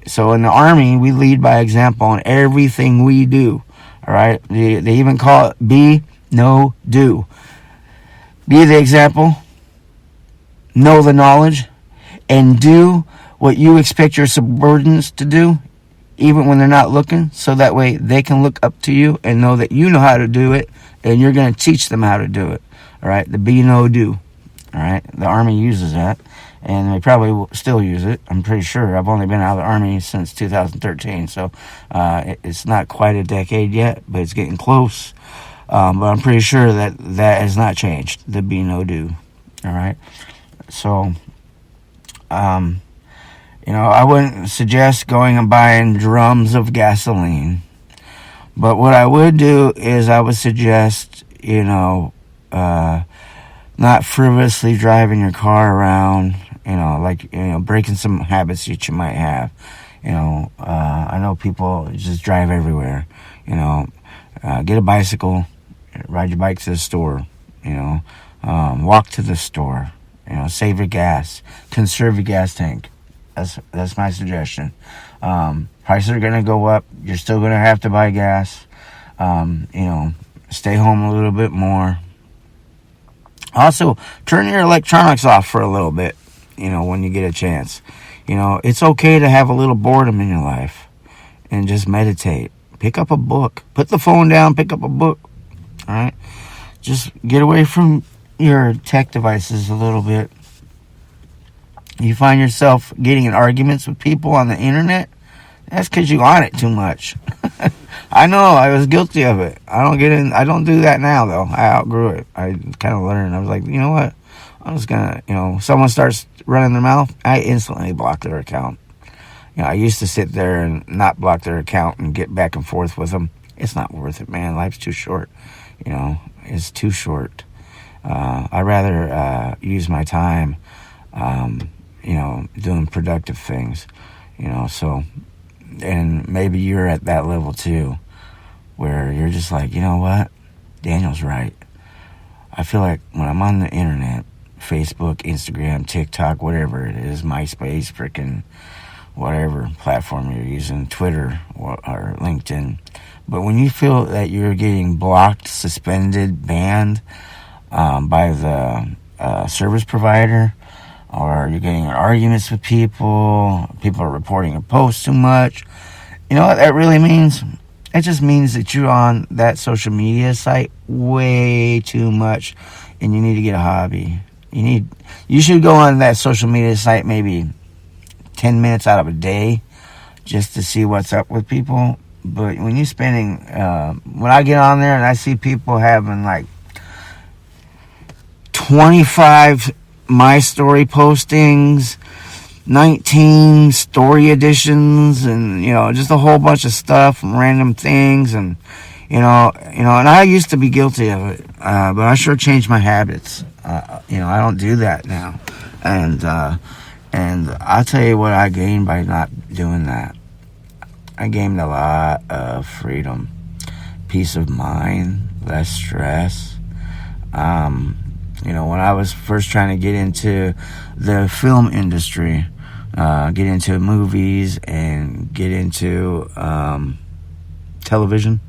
So in the Army, we lead by example on everything we do, all right? They even call it be, know, do. Be the example, know the knowledge, and do what you expect your subordinates to do, even when they're not looking, so that way they can look up to you and know that you know how to do it, and you're going to teach them how to do it. All right, the be, know, do. All right, the Army uses that, and they probably will still use it. I'm pretty sure. I've only been out of the Army since 2013, so it's not quite a decade yet, but it's getting close. But I'm pretty sure that has not changed, the be, know, do. All right, so I wouldn't suggest going and buying drums of gasoline. But what I would do is I would suggest, not frivolously driving your car around, breaking some habits that you might have. I know people just drive everywhere. Get a bicycle, ride your bike to the store, walk to the store, save your gas, conserve your gas tank. That's my suggestion. Prices are going to go up. You're still going to have to buy gas. Stay home a little bit more. Also, turn your electronics off for a little bit, when you get a chance. It's okay to have a little boredom in your life and just meditate. Pick up a book. Put the phone down, pick up a book. All right? Just get away from your tech devices a little bit. You find yourself getting in arguments with people on the internet, that's because you on it too much. I know, I was guilty of it. I don't do that now, though. I outgrew it. I kind of learned. I was like, you know what? I'm just going to, someone starts running their mouth, I instantly block their account. I used to sit there and not block their account and get back and forth with them. It's not worth it, man. Life's too short. It's too short. I'd rather use my time doing productive things, so, and maybe you're at that level too, where you're just like, you know what, Daniel's right. I feel like when I'm on the internet, Facebook, Instagram, TikTok, whatever it is, MySpace, freaking whatever platform you're using, Twitter or LinkedIn, but when you feel that you're getting blocked, suspended, banned by the service provider, or you're getting in arguments with people are reporting your posts too much, you know what that really means? It just means that you're on that social media site way too much, and you need to get a hobby. You should go on that social media site maybe 10 minutes out of a day just to see what's up with people, But when you're spending, when I get on there and I see people having like 25 my story postings, 19 story editions, and just a whole bunch of stuff and random things, and and I used to be guilty of it, but I sure changed my habits. I don't do that now, and I'll tell you what I gained by not doing that. I gained a lot of freedom, peace of mind, less stress. When I was first trying to get into the film industry, get into movies and get into television,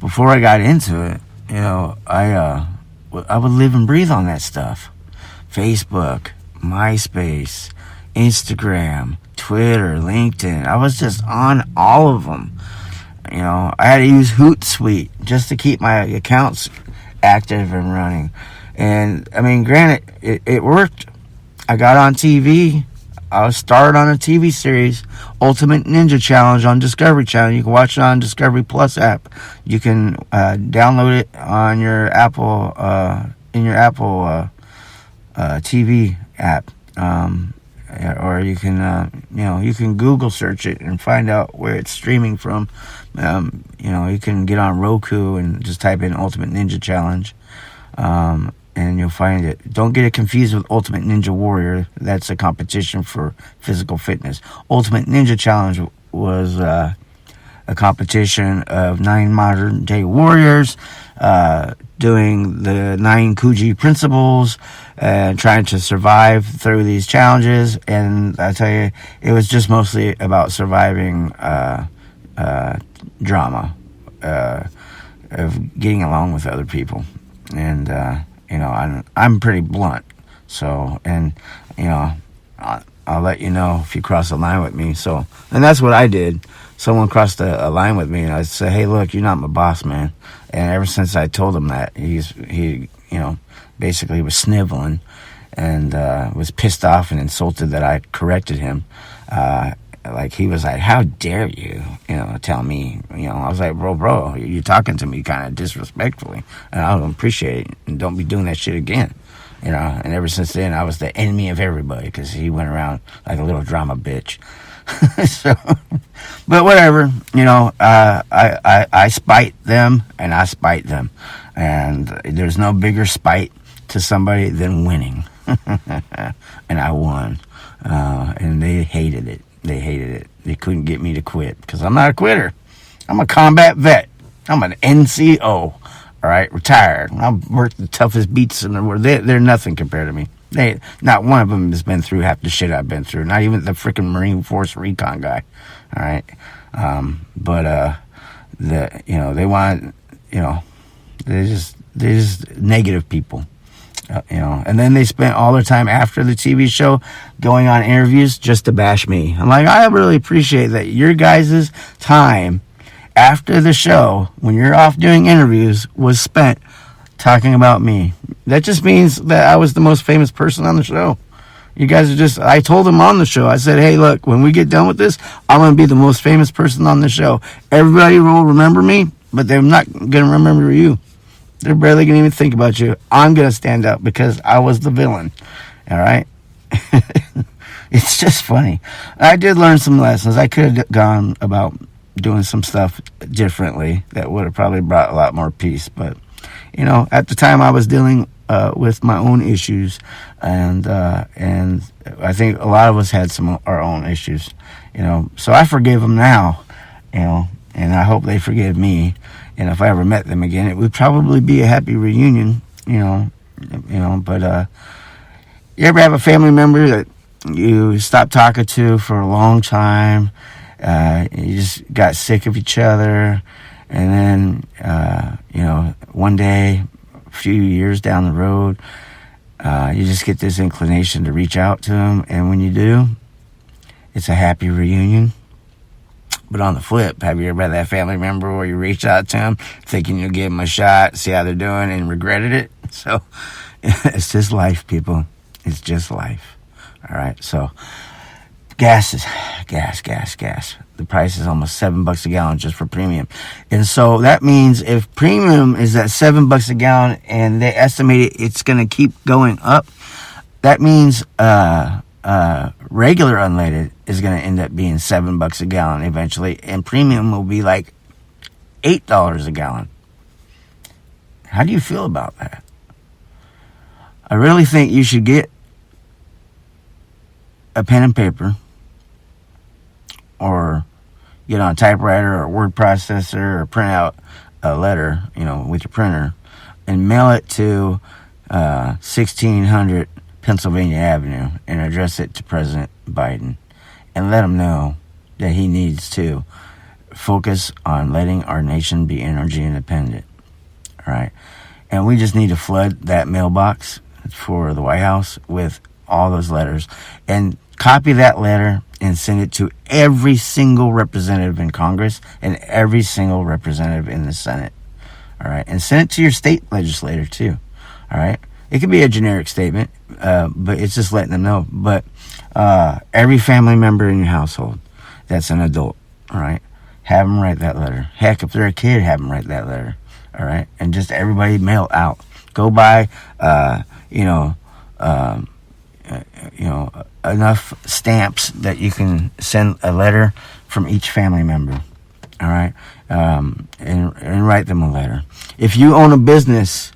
before I got into it, I would live and breathe on that stuff. Facebook, MySpace, Instagram, Twitter, LinkedIn. I was just on all of them. I had to use Hootsuite just to keep my accounts active and running. And I mean, granted, it worked. I got on TV. I was started on a TV series, Ultimate Ninja Challenge on Discovery Channel. You can watch it on Discovery Plus app. You can download it on your Apple TV app, or you can you can Google search it and find out where it's streaming from. You can get on Roku and just type in Ultimate Ninja Challenge. And you'll find it. Don't get it confused with Ultimate Ninja Warrior. That's a competition for physical fitness. Ultimate Ninja Challenge was a competition of 9 modern-day warriors doing the 9 Kuji principles and trying to survive through these challenges. And I tell you, it was just mostly about surviving drama, of getting along with other people. And I'm pretty blunt, so, and I'll let you know if you cross a line with me. So, and that's what I did. Someone crossed a line with me, and I said, "Hey, look, you're not my boss, man." And ever since I told him that, he basically was sniveling and was pissed off and insulted that I corrected him. Like, he was like, "How dare you, tell me?" I was like, bro, you're talking to me kind of disrespectfully, and I don't appreciate it, and don't be doing that shit again. And ever since then, I was the enemy of everybody, because he went around like a little drama bitch. So, but whatever, I spite them, and I spite them, and there's no bigger spite to somebody than winning. And I won, and they hated it. They couldn't get me to quit, because I'm not a quitter. I'm a combat vet. I'm an NCO. All right, retired. I've worked the toughest beats in the world. They're nothing compared to me. Not one of them has been through half the shit I've been through. Not even the freaking Marine Force recon guy. All right, but they want, they're just negative people. And then they spent all their time after the TV show going on interviews just to bash me. I'm like, I really appreciate that your guys' time after the show, when you're off doing interviews, was spent talking about me. That just means that I was the most famous person on the show. You guys are just, I told them on the show, I said, "Hey, look, when we get done with this, I'm going to be the most famous person on the show. Everybody will remember me, but they're not going to remember you. They're barely going to even think about you. I'm going to stand up because I was the villain." All right? It's just funny. I did learn some lessons. I could have gone about doing some stuff differently that would have probably brought a lot more peace. But, at the time I was dealing with my own issues, and I think a lot of us had our own issues, So I forgive them now, and I hope they forgive me. And if I ever met them again, it would probably be a happy reunion, but you ever have a family member that you stopped talking to for a long time, you just got sick of each other, and then, one day, a few years down the road, you just get this inclination to reach out to them, and when you do, it's a happy reunion. But on the flip, have you ever had that family member where you reach out to them thinking you'll give them a shot, see how they're doing, and regretted it? So it's just life, people. It's just life. All right. So gas. the price is almost $7 a gallon just for premium. And so that means if premium is at $7 a gallon and they estimate it's going to keep going up, that means regular unleaded is going to end up being $7 a gallon eventually, and premium will be like $8 a gallon. How do you feel about that? I really think you should get a pen and paper, or get on a typewriter or word processor, or print out a letter, with your printer, and mail it to 1600 Pennsylvania Avenue and address it to President Biden and let him know that he needs to focus on letting our nation be energy independent. All right. And we just need to flood that mailbox for the White House with all those letters, and copy that letter and send it to every single representative in Congress and every single representative in the Senate. All right. And send it to your state legislator too. All right. It could be a generic statement, but it's just letting them know. But every family member in your household that's an adult, all right, have them write that letter. Heck, if they're a kid, have them write that letter. All right. And just everybody mail out. Go buy, enough stamps that you can send a letter from each family member. All right. And write them a letter. If you own a business,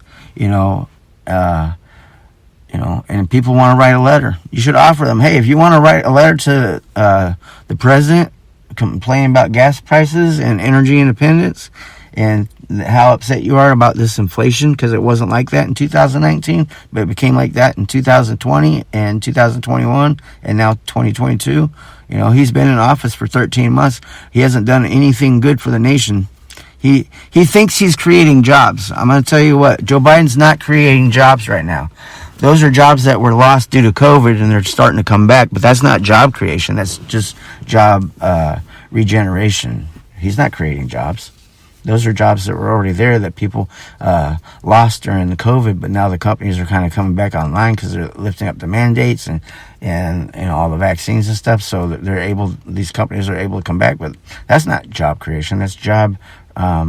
and people want to write a letter, you should offer them, hey, if you want to write a letter to the president complaining about gas prices and energy independence and how upset you are about this inflation, because it wasn't like that in 2019, but it became like that in 2020 and 2021 and now 2022. He's been in office for 13 months. He hasn't done anything good for the nation. He thinks he's creating jobs. I'm going to tell you what, Joe Biden's not creating jobs right now. Those are jobs that were lost due to COVID, and they're starting to come back, but that's not job creation. That's just job regeneration. He's not creating jobs. Those are jobs that were already there that people lost during the COVID, but now the companies are kind of coming back online because they're lifting up the mandates and all the vaccines and stuff. So that these companies are able to come back. But that's not job creation. That's job as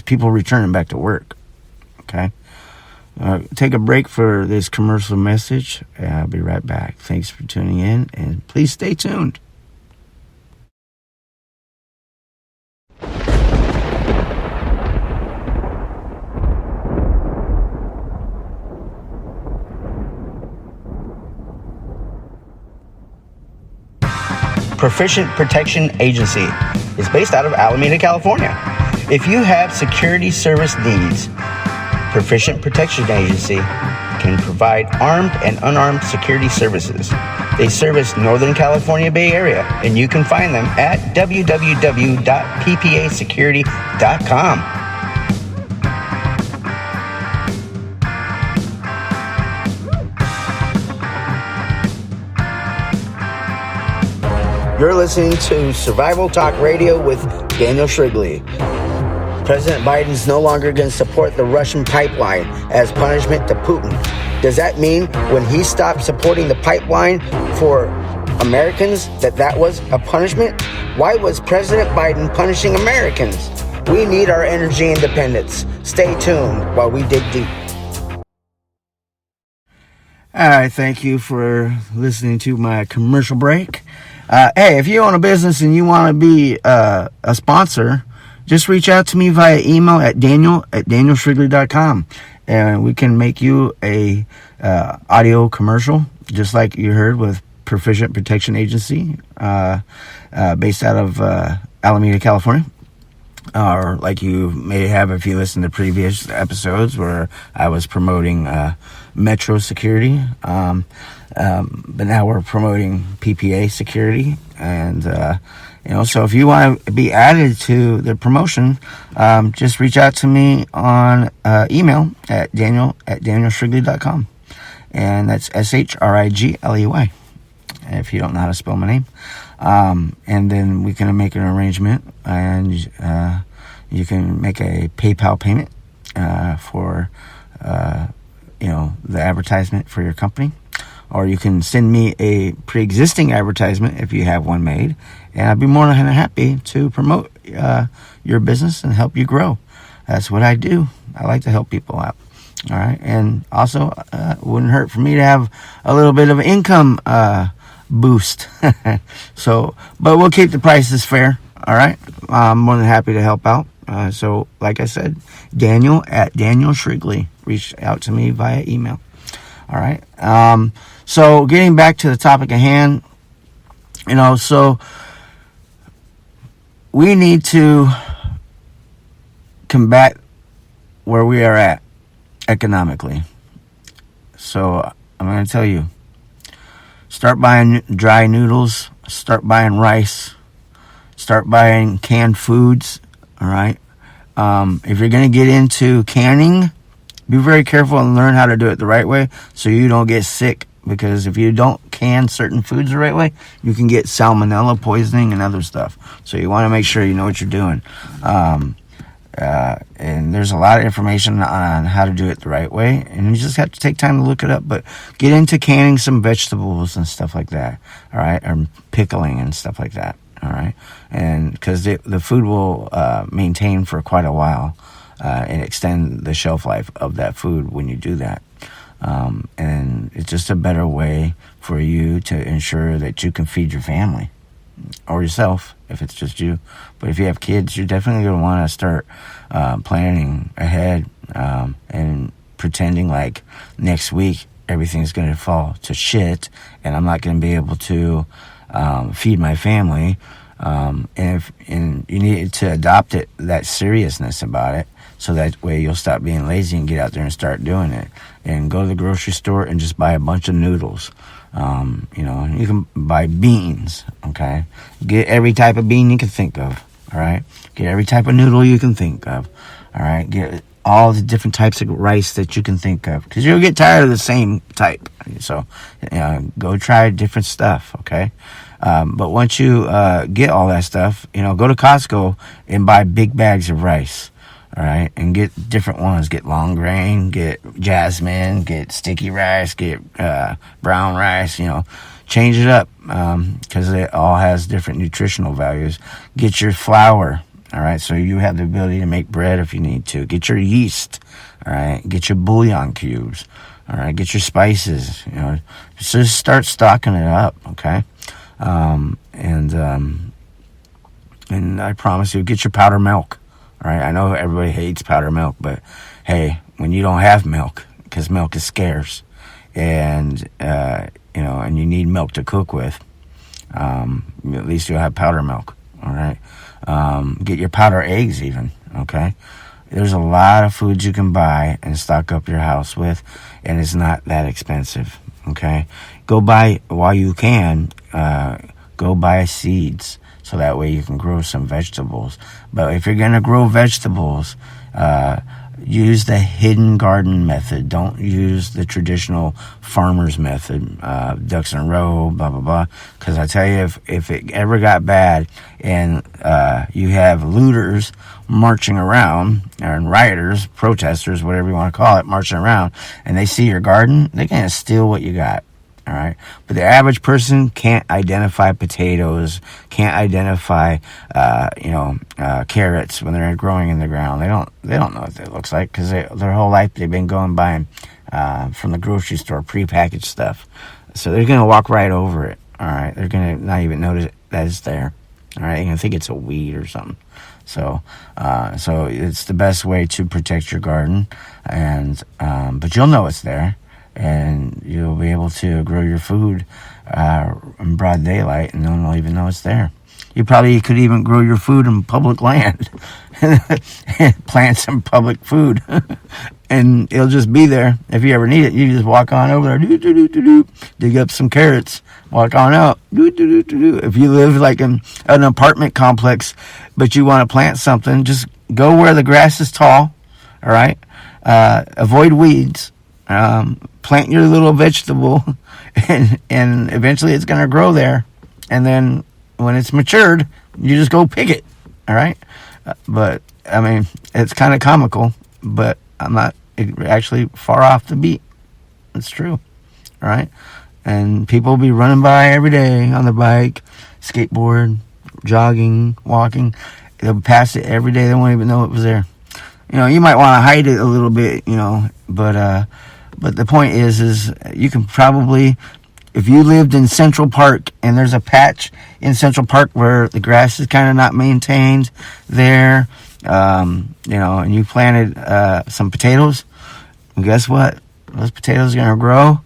people returning back to work. Okay. Take a break for this commercial message. I'll be right back. Thanks for tuning in, and please stay tuned. Proficient Protection Agency is based out of Alameda, California. If you have security service needs, Proficient Protection Agency can provide armed and unarmed security services. They service Northern California Bay Area, and you can find them at www.ppasecurity.com. You're listening to Survival Talk Radio with Daniel-Shrigley. President Biden's no longer going to support the Russian pipeline as punishment to Putin. Does that mean when he stopped supporting the pipeline for Americans that was a punishment? Why was President Biden punishing Americans? We need our energy independence. Stay tuned while we dig deep. All right, thank you for listening to my commercial break. Hey, if you own a business and you want to be a sponsor, just reach out to me via email at daniel@daniel-shrigley.com, and we can make you a audio commercial, just like you heard with Proficient Protection Agency, based out of Alameda, California. Or like you may have if you listen to previous episodes where I was promoting Metro Security. But now we're promoting PPA Security. And, so if you want to be added to the promotion, just reach out to me on email at daniel@daniel-shrigley.com. And that's SHRIGLEY, if you don't know how to spell my name. And then we can make an arrangement, and you can make a PayPal payment for the advertisement for your company, or you can send me a pre-existing advertisement if you have one made, and I'd be more than happy to promote your business and help you grow. That's what I do. I like to help people out. All right, and also it wouldn't hurt for me to have a little bit of income boost. So, but we'll keep the prices fair. All right, I'm more than happy to help out. So, like I said, Daniel at daniel-shrigley. Reach out to me via email. All right. So, getting back to the topic at hand, so we need to combat where we are at economically. So, I'm going to tell you, start buying dry noodles, start buying rice, start buying canned foods. All right. If you're going to get into canning, be very careful and learn how to do it the right way so you don't get sick. Because if you don't can certain foods the right way, you can get salmonella poisoning and other stuff. So you want to make sure you know what you're doing. And there's a lot of information on how to do it the right way, and you just have to take time to look it up. But get into canning some vegetables and stuff like that. All right, or pickling and stuff like that. All right, and because the food will maintain for quite a while and extend the shelf life of that food when you do that. And it's just a better way for you to ensure that you can feed your family or yourself if it's just you. But if you have kids, you're definitely going to want to start planning ahead and pretending like next week everything's going to fall to shit and I'm not going to be able to feed my family. And you need to adopt that seriousness about it, so that way you'll stop being lazy and get out there and start doing it. And go to the grocery store and just buy a bunch of noodles. You can buy beans, okay? Get every type of bean you can think of, all right? Get every type of noodle you can think of, all right? Get all the different types of rice that you can think of, because you'll get tired of the same type. So, go try different stuff, okay? But once you get all that stuff, go to Costco and buy big bags of rice. All right, and get different ones. Get long grain, get jasmine, get sticky rice, get brown rice. Change it up because it all has different nutritional values. Get your flour. All right, so you have the ability to make bread if you need to. Get your yeast. All right, get your bouillon cubes. All right, get your spices. Just start stocking it up. Okay, and I promise you, get your powder milk. All right, I know everybody hates powdered milk, but hey, when you don't have milk, because milk is scarce, and and you need milk to cook with, at least you'll have powdered milk. All right, get your powdered eggs even. Okay, there's a lot of foods you can buy and stock up your house with, and it's not that expensive. Okay, go buy while you can. Go buy seeds. So that way you can grow some vegetables. But if you're going to grow vegetables, use the hidden garden method. Don't use the traditional farmer's method, ducks in a row, blah, blah, blah. Because I tell you, if it ever got bad and you have looters marching around, or rioters, protesters, whatever you want to call it, marching around, and they see your garden, they're going to steal what you got. All right, but the average person can't identify potatoes, can't identify, carrots when they're growing in the ground. They don't know what it looks like because their whole life they've been going buying from the grocery store prepackaged stuff. So they're gonna walk right over it. All right, they're gonna not even notice that it's there. All right, they're gonna think it's a weed or something. So it's the best way to protect your garden, and but you'll know it's there. And you'll be able to grow your food in broad daylight, and no one will even know it's there. You probably could even grow your food in public land, plant some public food, and it'll just be there. If you ever need it, you just walk on over there, dig up some carrots, walk on out. If you live like in an apartment complex, but you want to plant something, just go where the grass is tall. All right, avoid weeds. Plant your little vegetable, and eventually it's going to grow there. And then when it's matured, you just go pick it. All right. But I mean, it's kind of comical, but I'm not actually far off the beat. It's true. All right. and people will be running by every day on their bike, skateboard, jogging, walking. They'll pass it every day. They won't even know it was there. You might want to hide it a little bit, but the point is you can probably, if you lived in Central Park and there's a patch in Central Park where the grass is kind of not maintained there, and you planted some potatoes, and guess what? Those potatoes are going to grow.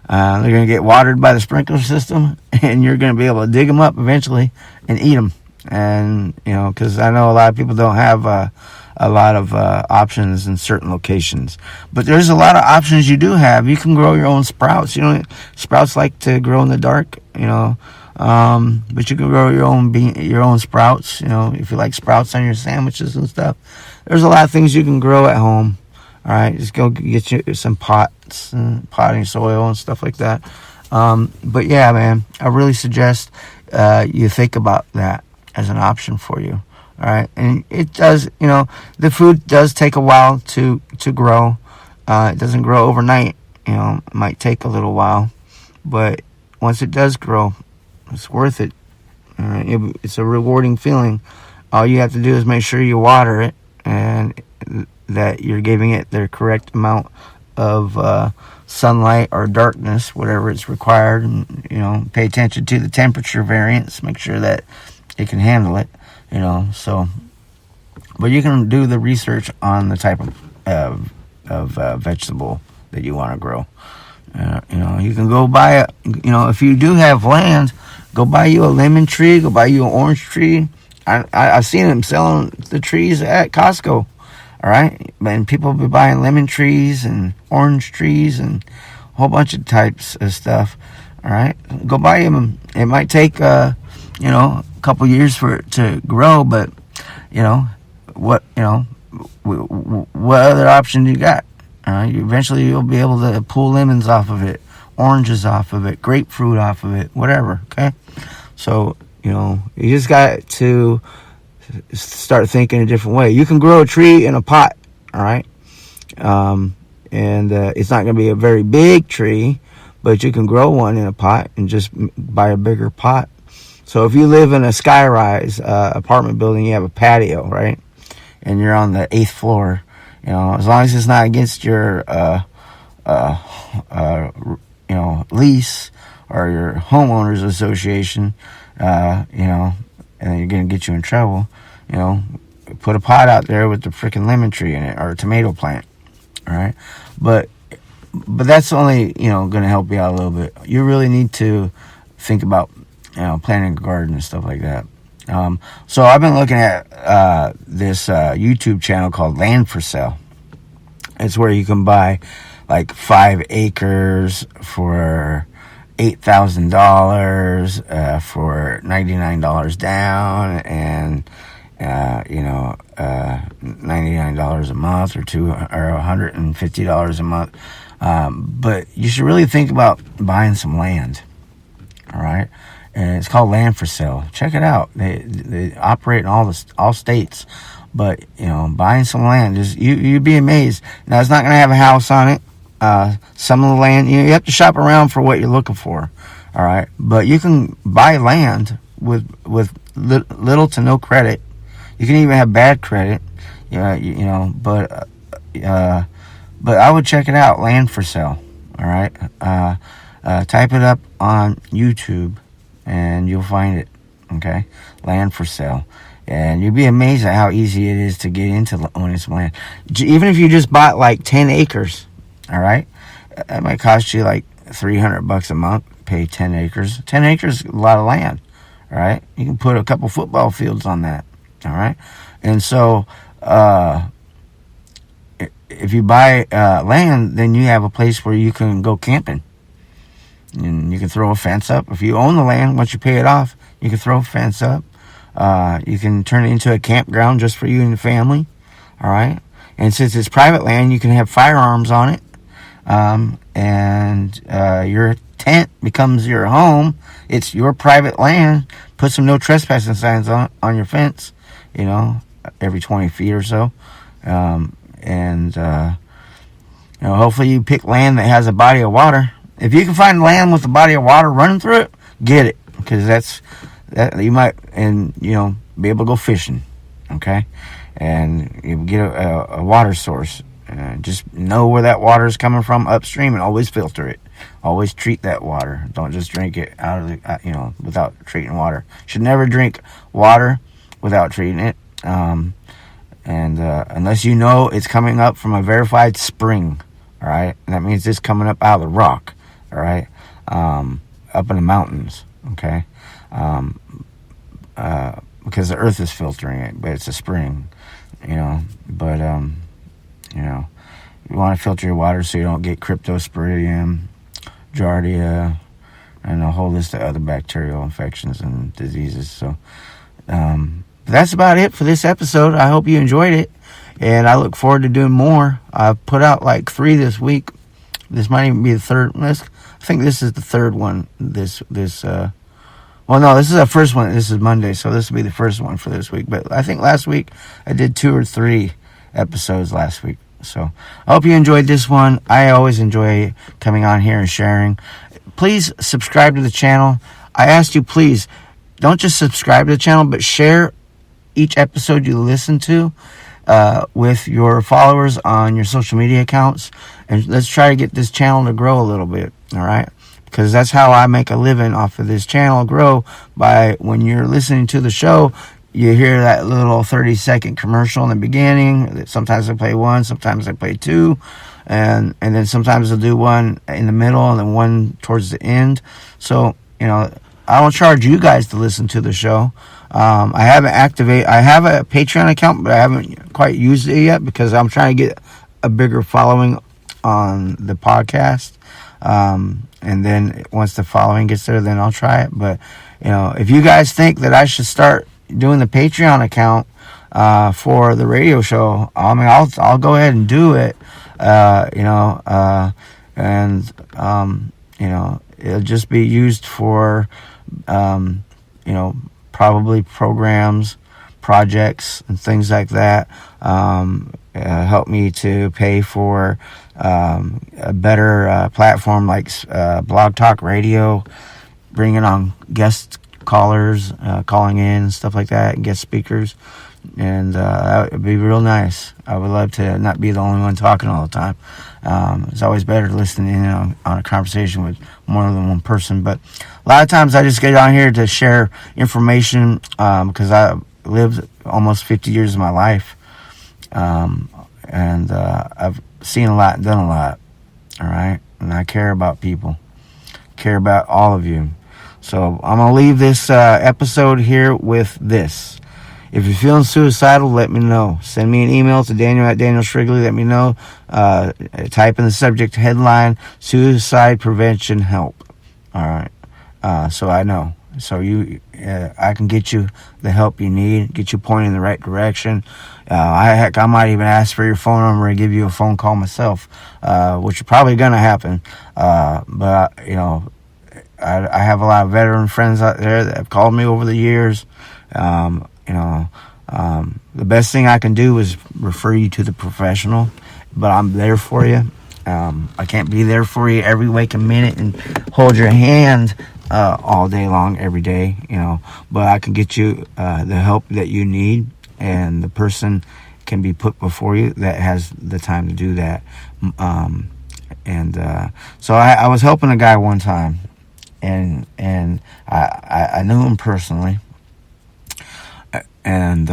They're going to get watered by the sprinkler system, and you're going to be able to dig them up eventually and eat them. And, because I know a lot of people don't have a lot of options in certain locations. But there's a lot of options you do have. You can grow your own sprouts. Sprouts like to grow in the dark, but you can grow your own sprouts, if you like sprouts on your sandwiches and stuff. There's a lot of things you can grow at home. All right, just go get you some pots and potting soil and stuff like that. But yeah, man, I really suggest you think about that as an option for you. All right, and it does, the food does take a while to grow. It doesn't grow overnight. It might take a little while, but once it does grow, it's worth it. All right, it's a rewarding feeling. All you have to do is make sure you water it and that you're giving it the correct amount of sunlight or darkness, whatever it's required, and pay attention to the temperature variance. Make sure that it can handle it. But you can do the research on the type of vegetable that you want to grow. You can go buy if you do have land, go buy you a lemon tree, go buy you an orange tree. I've seen them selling the trees at Costco. All right, and people will be buying lemon trees and orange trees and a whole bunch of types of stuff. All right, go buy them. It might take a couple years for it to grow, but what other option do you got? Eventually you'll be able to pull lemons off of it, oranges off of it, grapefruit off of it, whatever. Okay, so you just got to start thinking a different way. You can grow a tree in a pot, all right, and it's not going to be a very big tree, but you can grow one in a pot and just buy a bigger pot. So if you live in a skyrise apartment building, you have a patio, right, and you're on the 8th floor, as long as it's not against your lease or your homeowners association, and you're going to get you in trouble, put a pot out there with the freaking lemon tree in it or a tomato plant. All right. But that's only, going to help you out a little bit. You really need to think about, planting a garden and stuff like that. So I've been looking at this YouTube channel called Land for Sale. It's where you can buy like 5 acres for $8,000 for $99 down, and $99 a month or $150 a month. But you should really think about buying some land. All right, and it's called Land for Sale. Check it out. They operate in all states. But buying some land, you'd be amazed. Now it's not going to have a house on it. Some of the land, you have to shop around for what you're looking for. All right, but you can buy land with little to no credit. You can even have bad credit. But I would check it out. Land for Sale. All right, type it up on YouTube and you'll find it. Okay, Land for Sale. And you'd be amazed at how easy it is to get into owning some land. Even if you just bought like 10 acres, all right, it might cost you like $300 a month. Pay 10 acres. 10 acres is a lot of land, all right? You can put a couple football fields on that, all right? And so if you buy land, then you have a place where you can go camping. And you can throw a fence up. If you own the land, once you pay it off, you can throw a fence up. You can turn it into a campground just for you and the family. All right. And since it's private land, you can have firearms on it. And your tent becomes your home. It's your private land. Put some no trespassing signs on your fence, every 20 feet or so. Hopefully you pick land that has a body of water. If you can find land with a body of water running through it, get it, because that you might, and be able to go fishing, okay, and you get a water source. Just know where that water is coming from upstream, and always filter it. Always treat that water. Don't just drink it out of the without treating water. Should never drink water without treating it. And unless it's coming up from a verified spring, all right, and that means it's coming up out of the rock, all right, up in the mountains, okay, because the earth is filtering it, but it's a spring, but you want to filter your water so you don't get cryptosporidium, giardia, and a whole list of other bacterial infections and diseases. So that's about it for this episode. I hope you enjoyed it, and I look forward to doing more. I've put out like 3 this week. This might even be the third. I think this is the third one. Well, no, this is the first one. This is Monday, so this will be the first one for this week. But I think last week I did 2 or 3 episodes last week. So I hope you enjoyed this one. I always enjoy coming on here and sharing. Please subscribe to the channel. I asked you, please, don't just subscribe to the channel, but share each episode you listen to with your followers on your social media accounts. And let's try to get this channel to grow a little bit, all right? Because that's how I make a living off of this channel, grow by when you're listening to the show, you hear that little 30-second commercial in the beginning. Sometimes I play 1, sometimes I play 2, and then sometimes I'll do 1 in the middle and then 1 towards the end. So, I don't charge you guys to listen to the show. I have a Patreon account, but I haven't quite used it yet because I'm trying to get a bigger following on the podcast. And then once the following gets there, then I'll try it. But, if you guys think that I should start doing the Patreon account for the radio show, I mean, I'll go ahead and do it. It'll just be used for probably programs, projects, and things like that. Help me to pay for a better platform like Blog Talk Radio, bringing on guest callers, calling in and stuff like that, and guest speakers, and that would be real nice. I would love to not be the only one talking all the time. It's always better to listen in on a conversation with more than one person, but a lot of times I just get on here to share information because I lived almost 50 years of my life, and I've seen a lot and done a lot, all right, and I care about people, care about all of you. So I'm going to leave this episode here with this. If you're feeling suicidal, let me know. Send me an email to daniel@daniel-shrigley. Let me know. Type in the subject headline, suicide prevention help. All right. So I know. So I can get you the help you need, get you pointed in the right direction. I might even ask for your phone number and give you a phone call myself, which is probably going to happen. But I have a lot of veteran friends out there that have called me over the years. The best thing I can do is refer you to the professional, but I'm there for you. I can't be there for you every waking minute and hold your hand all day long, every day, but I can get you the help that you need, and the person can be put before you that has the time to do that. So I was helping a guy one time, and I knew him personally, and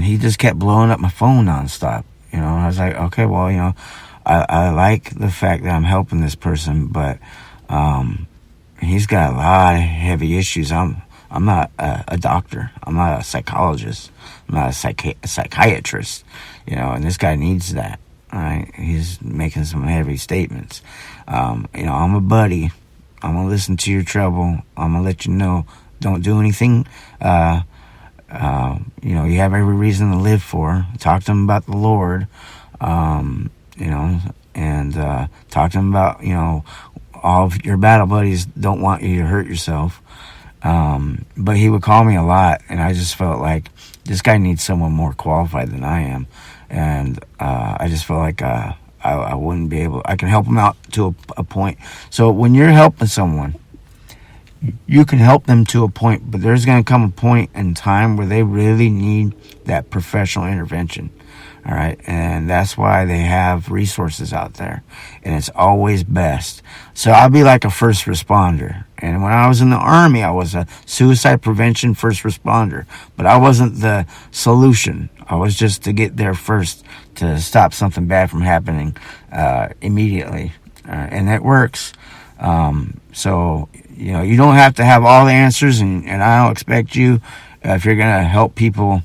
he just kept blowing up my phone nonstop. I was like, okay, well, I like the fact that I'm helping this person, but he's got a lot of heavy issues. I'm not a doctor. I'm not a psychologist. I'm not a psychiatrist. And this guy needs that. All right, he's making some heavy statements. I'm a buddy. I'm gonna listen to your trouble. I'm gonna let you know. Don't do anything. You have every reason to live for. Talk to him about the Lord. And talk to him about all of your battle buddies don't want you to hurt yourself. But he would call me a lot, and I just felt like this guy needs someone more qualified than I am. And I just felt like I wouldn't be able. I can help them out to a point. So when you're helping someone, you can help them to a point, but there's going to come a point in time where they really need that professional intervention. All right. And that's why they have resources out there, and it's always best. So I'll be like a first responder. And when I was in the Army, I was a suicide prevention first responder, but I wasn't the solution. I was just to get there first to stop something bad from happening immediately. And it works. So, you don't have to have all the answers, and I don't expect you, if you're going to help people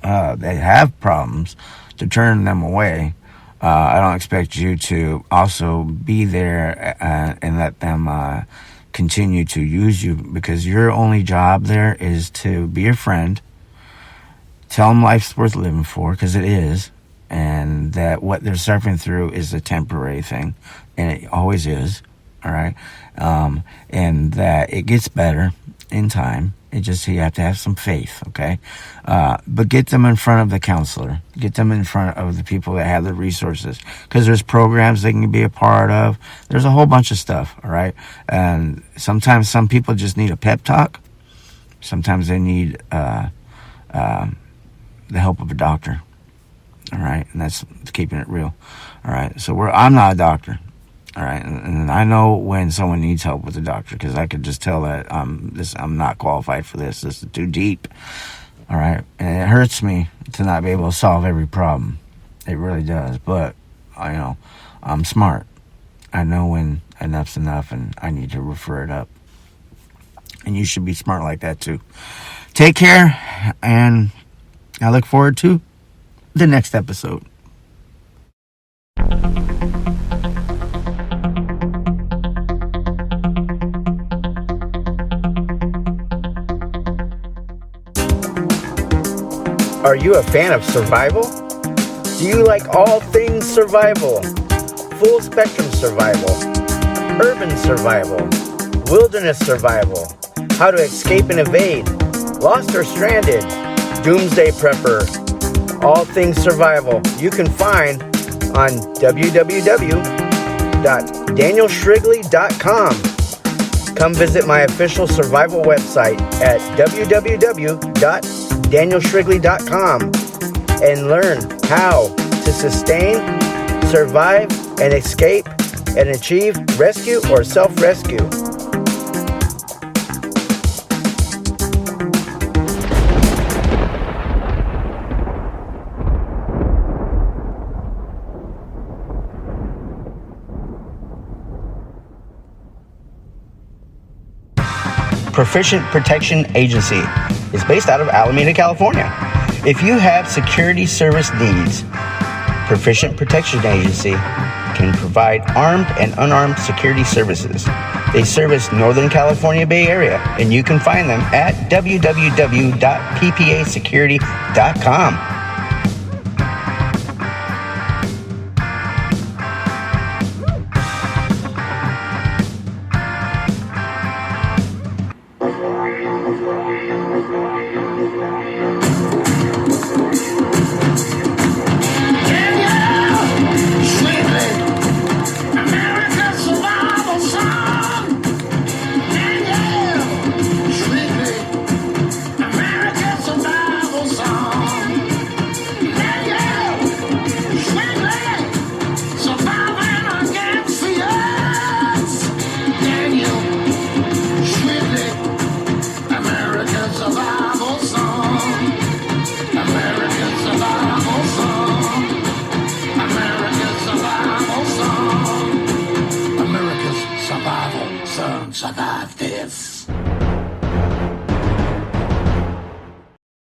that have problems, to turn them away. I don't expect you to also be there and let them continue to use you, because your only job there is to be a friend, tell them life's worth living for, because it is, and that what they're suffering through is a temporary thing, and it always is. All right. And that it gets better in time. It just, you have to have some faith. Okay. But get them in front of the counselor, get them in front of the people that have the resources, because there's programs they can be a part of. There's a whole bunch of stuff. All right. And sometimes some people just need a pep talk. Sometimes they need, the help of a doctor. All right. And that's keeping it real. All right. So I'm not a doctor. All right, and I know when someone needs help with the doctor, because I could just tell that I'm not qualified for this. This is too deep. All right, and it hurts me to not be able to solve every problem. It really does. But I'm smart. I know when enough's enough, and I need to refer it up. And you should be smart like that too. Take care, and I look forward to the next episode. Are you a fan of survival? Do you like all things survival? Full spectrum survival, urban survival, wilderness survival, how to escape and evade, lost or stranded, doomsday prepper, all things survival. You can find on www.daniel-shrigley.com. Come visit my official survival website at www.daniel-shrigley.com and learn how to sustain, survive, and escape and achieve rescue or self-rescue. Proficient Protection Agency is based out of Alameda, California. If you have security service needs, Proficient Protection Agency can provide armed and unarmed security services. They service Northern California Bay Area, and you can find them at www.ppasecurity.com. Survive this.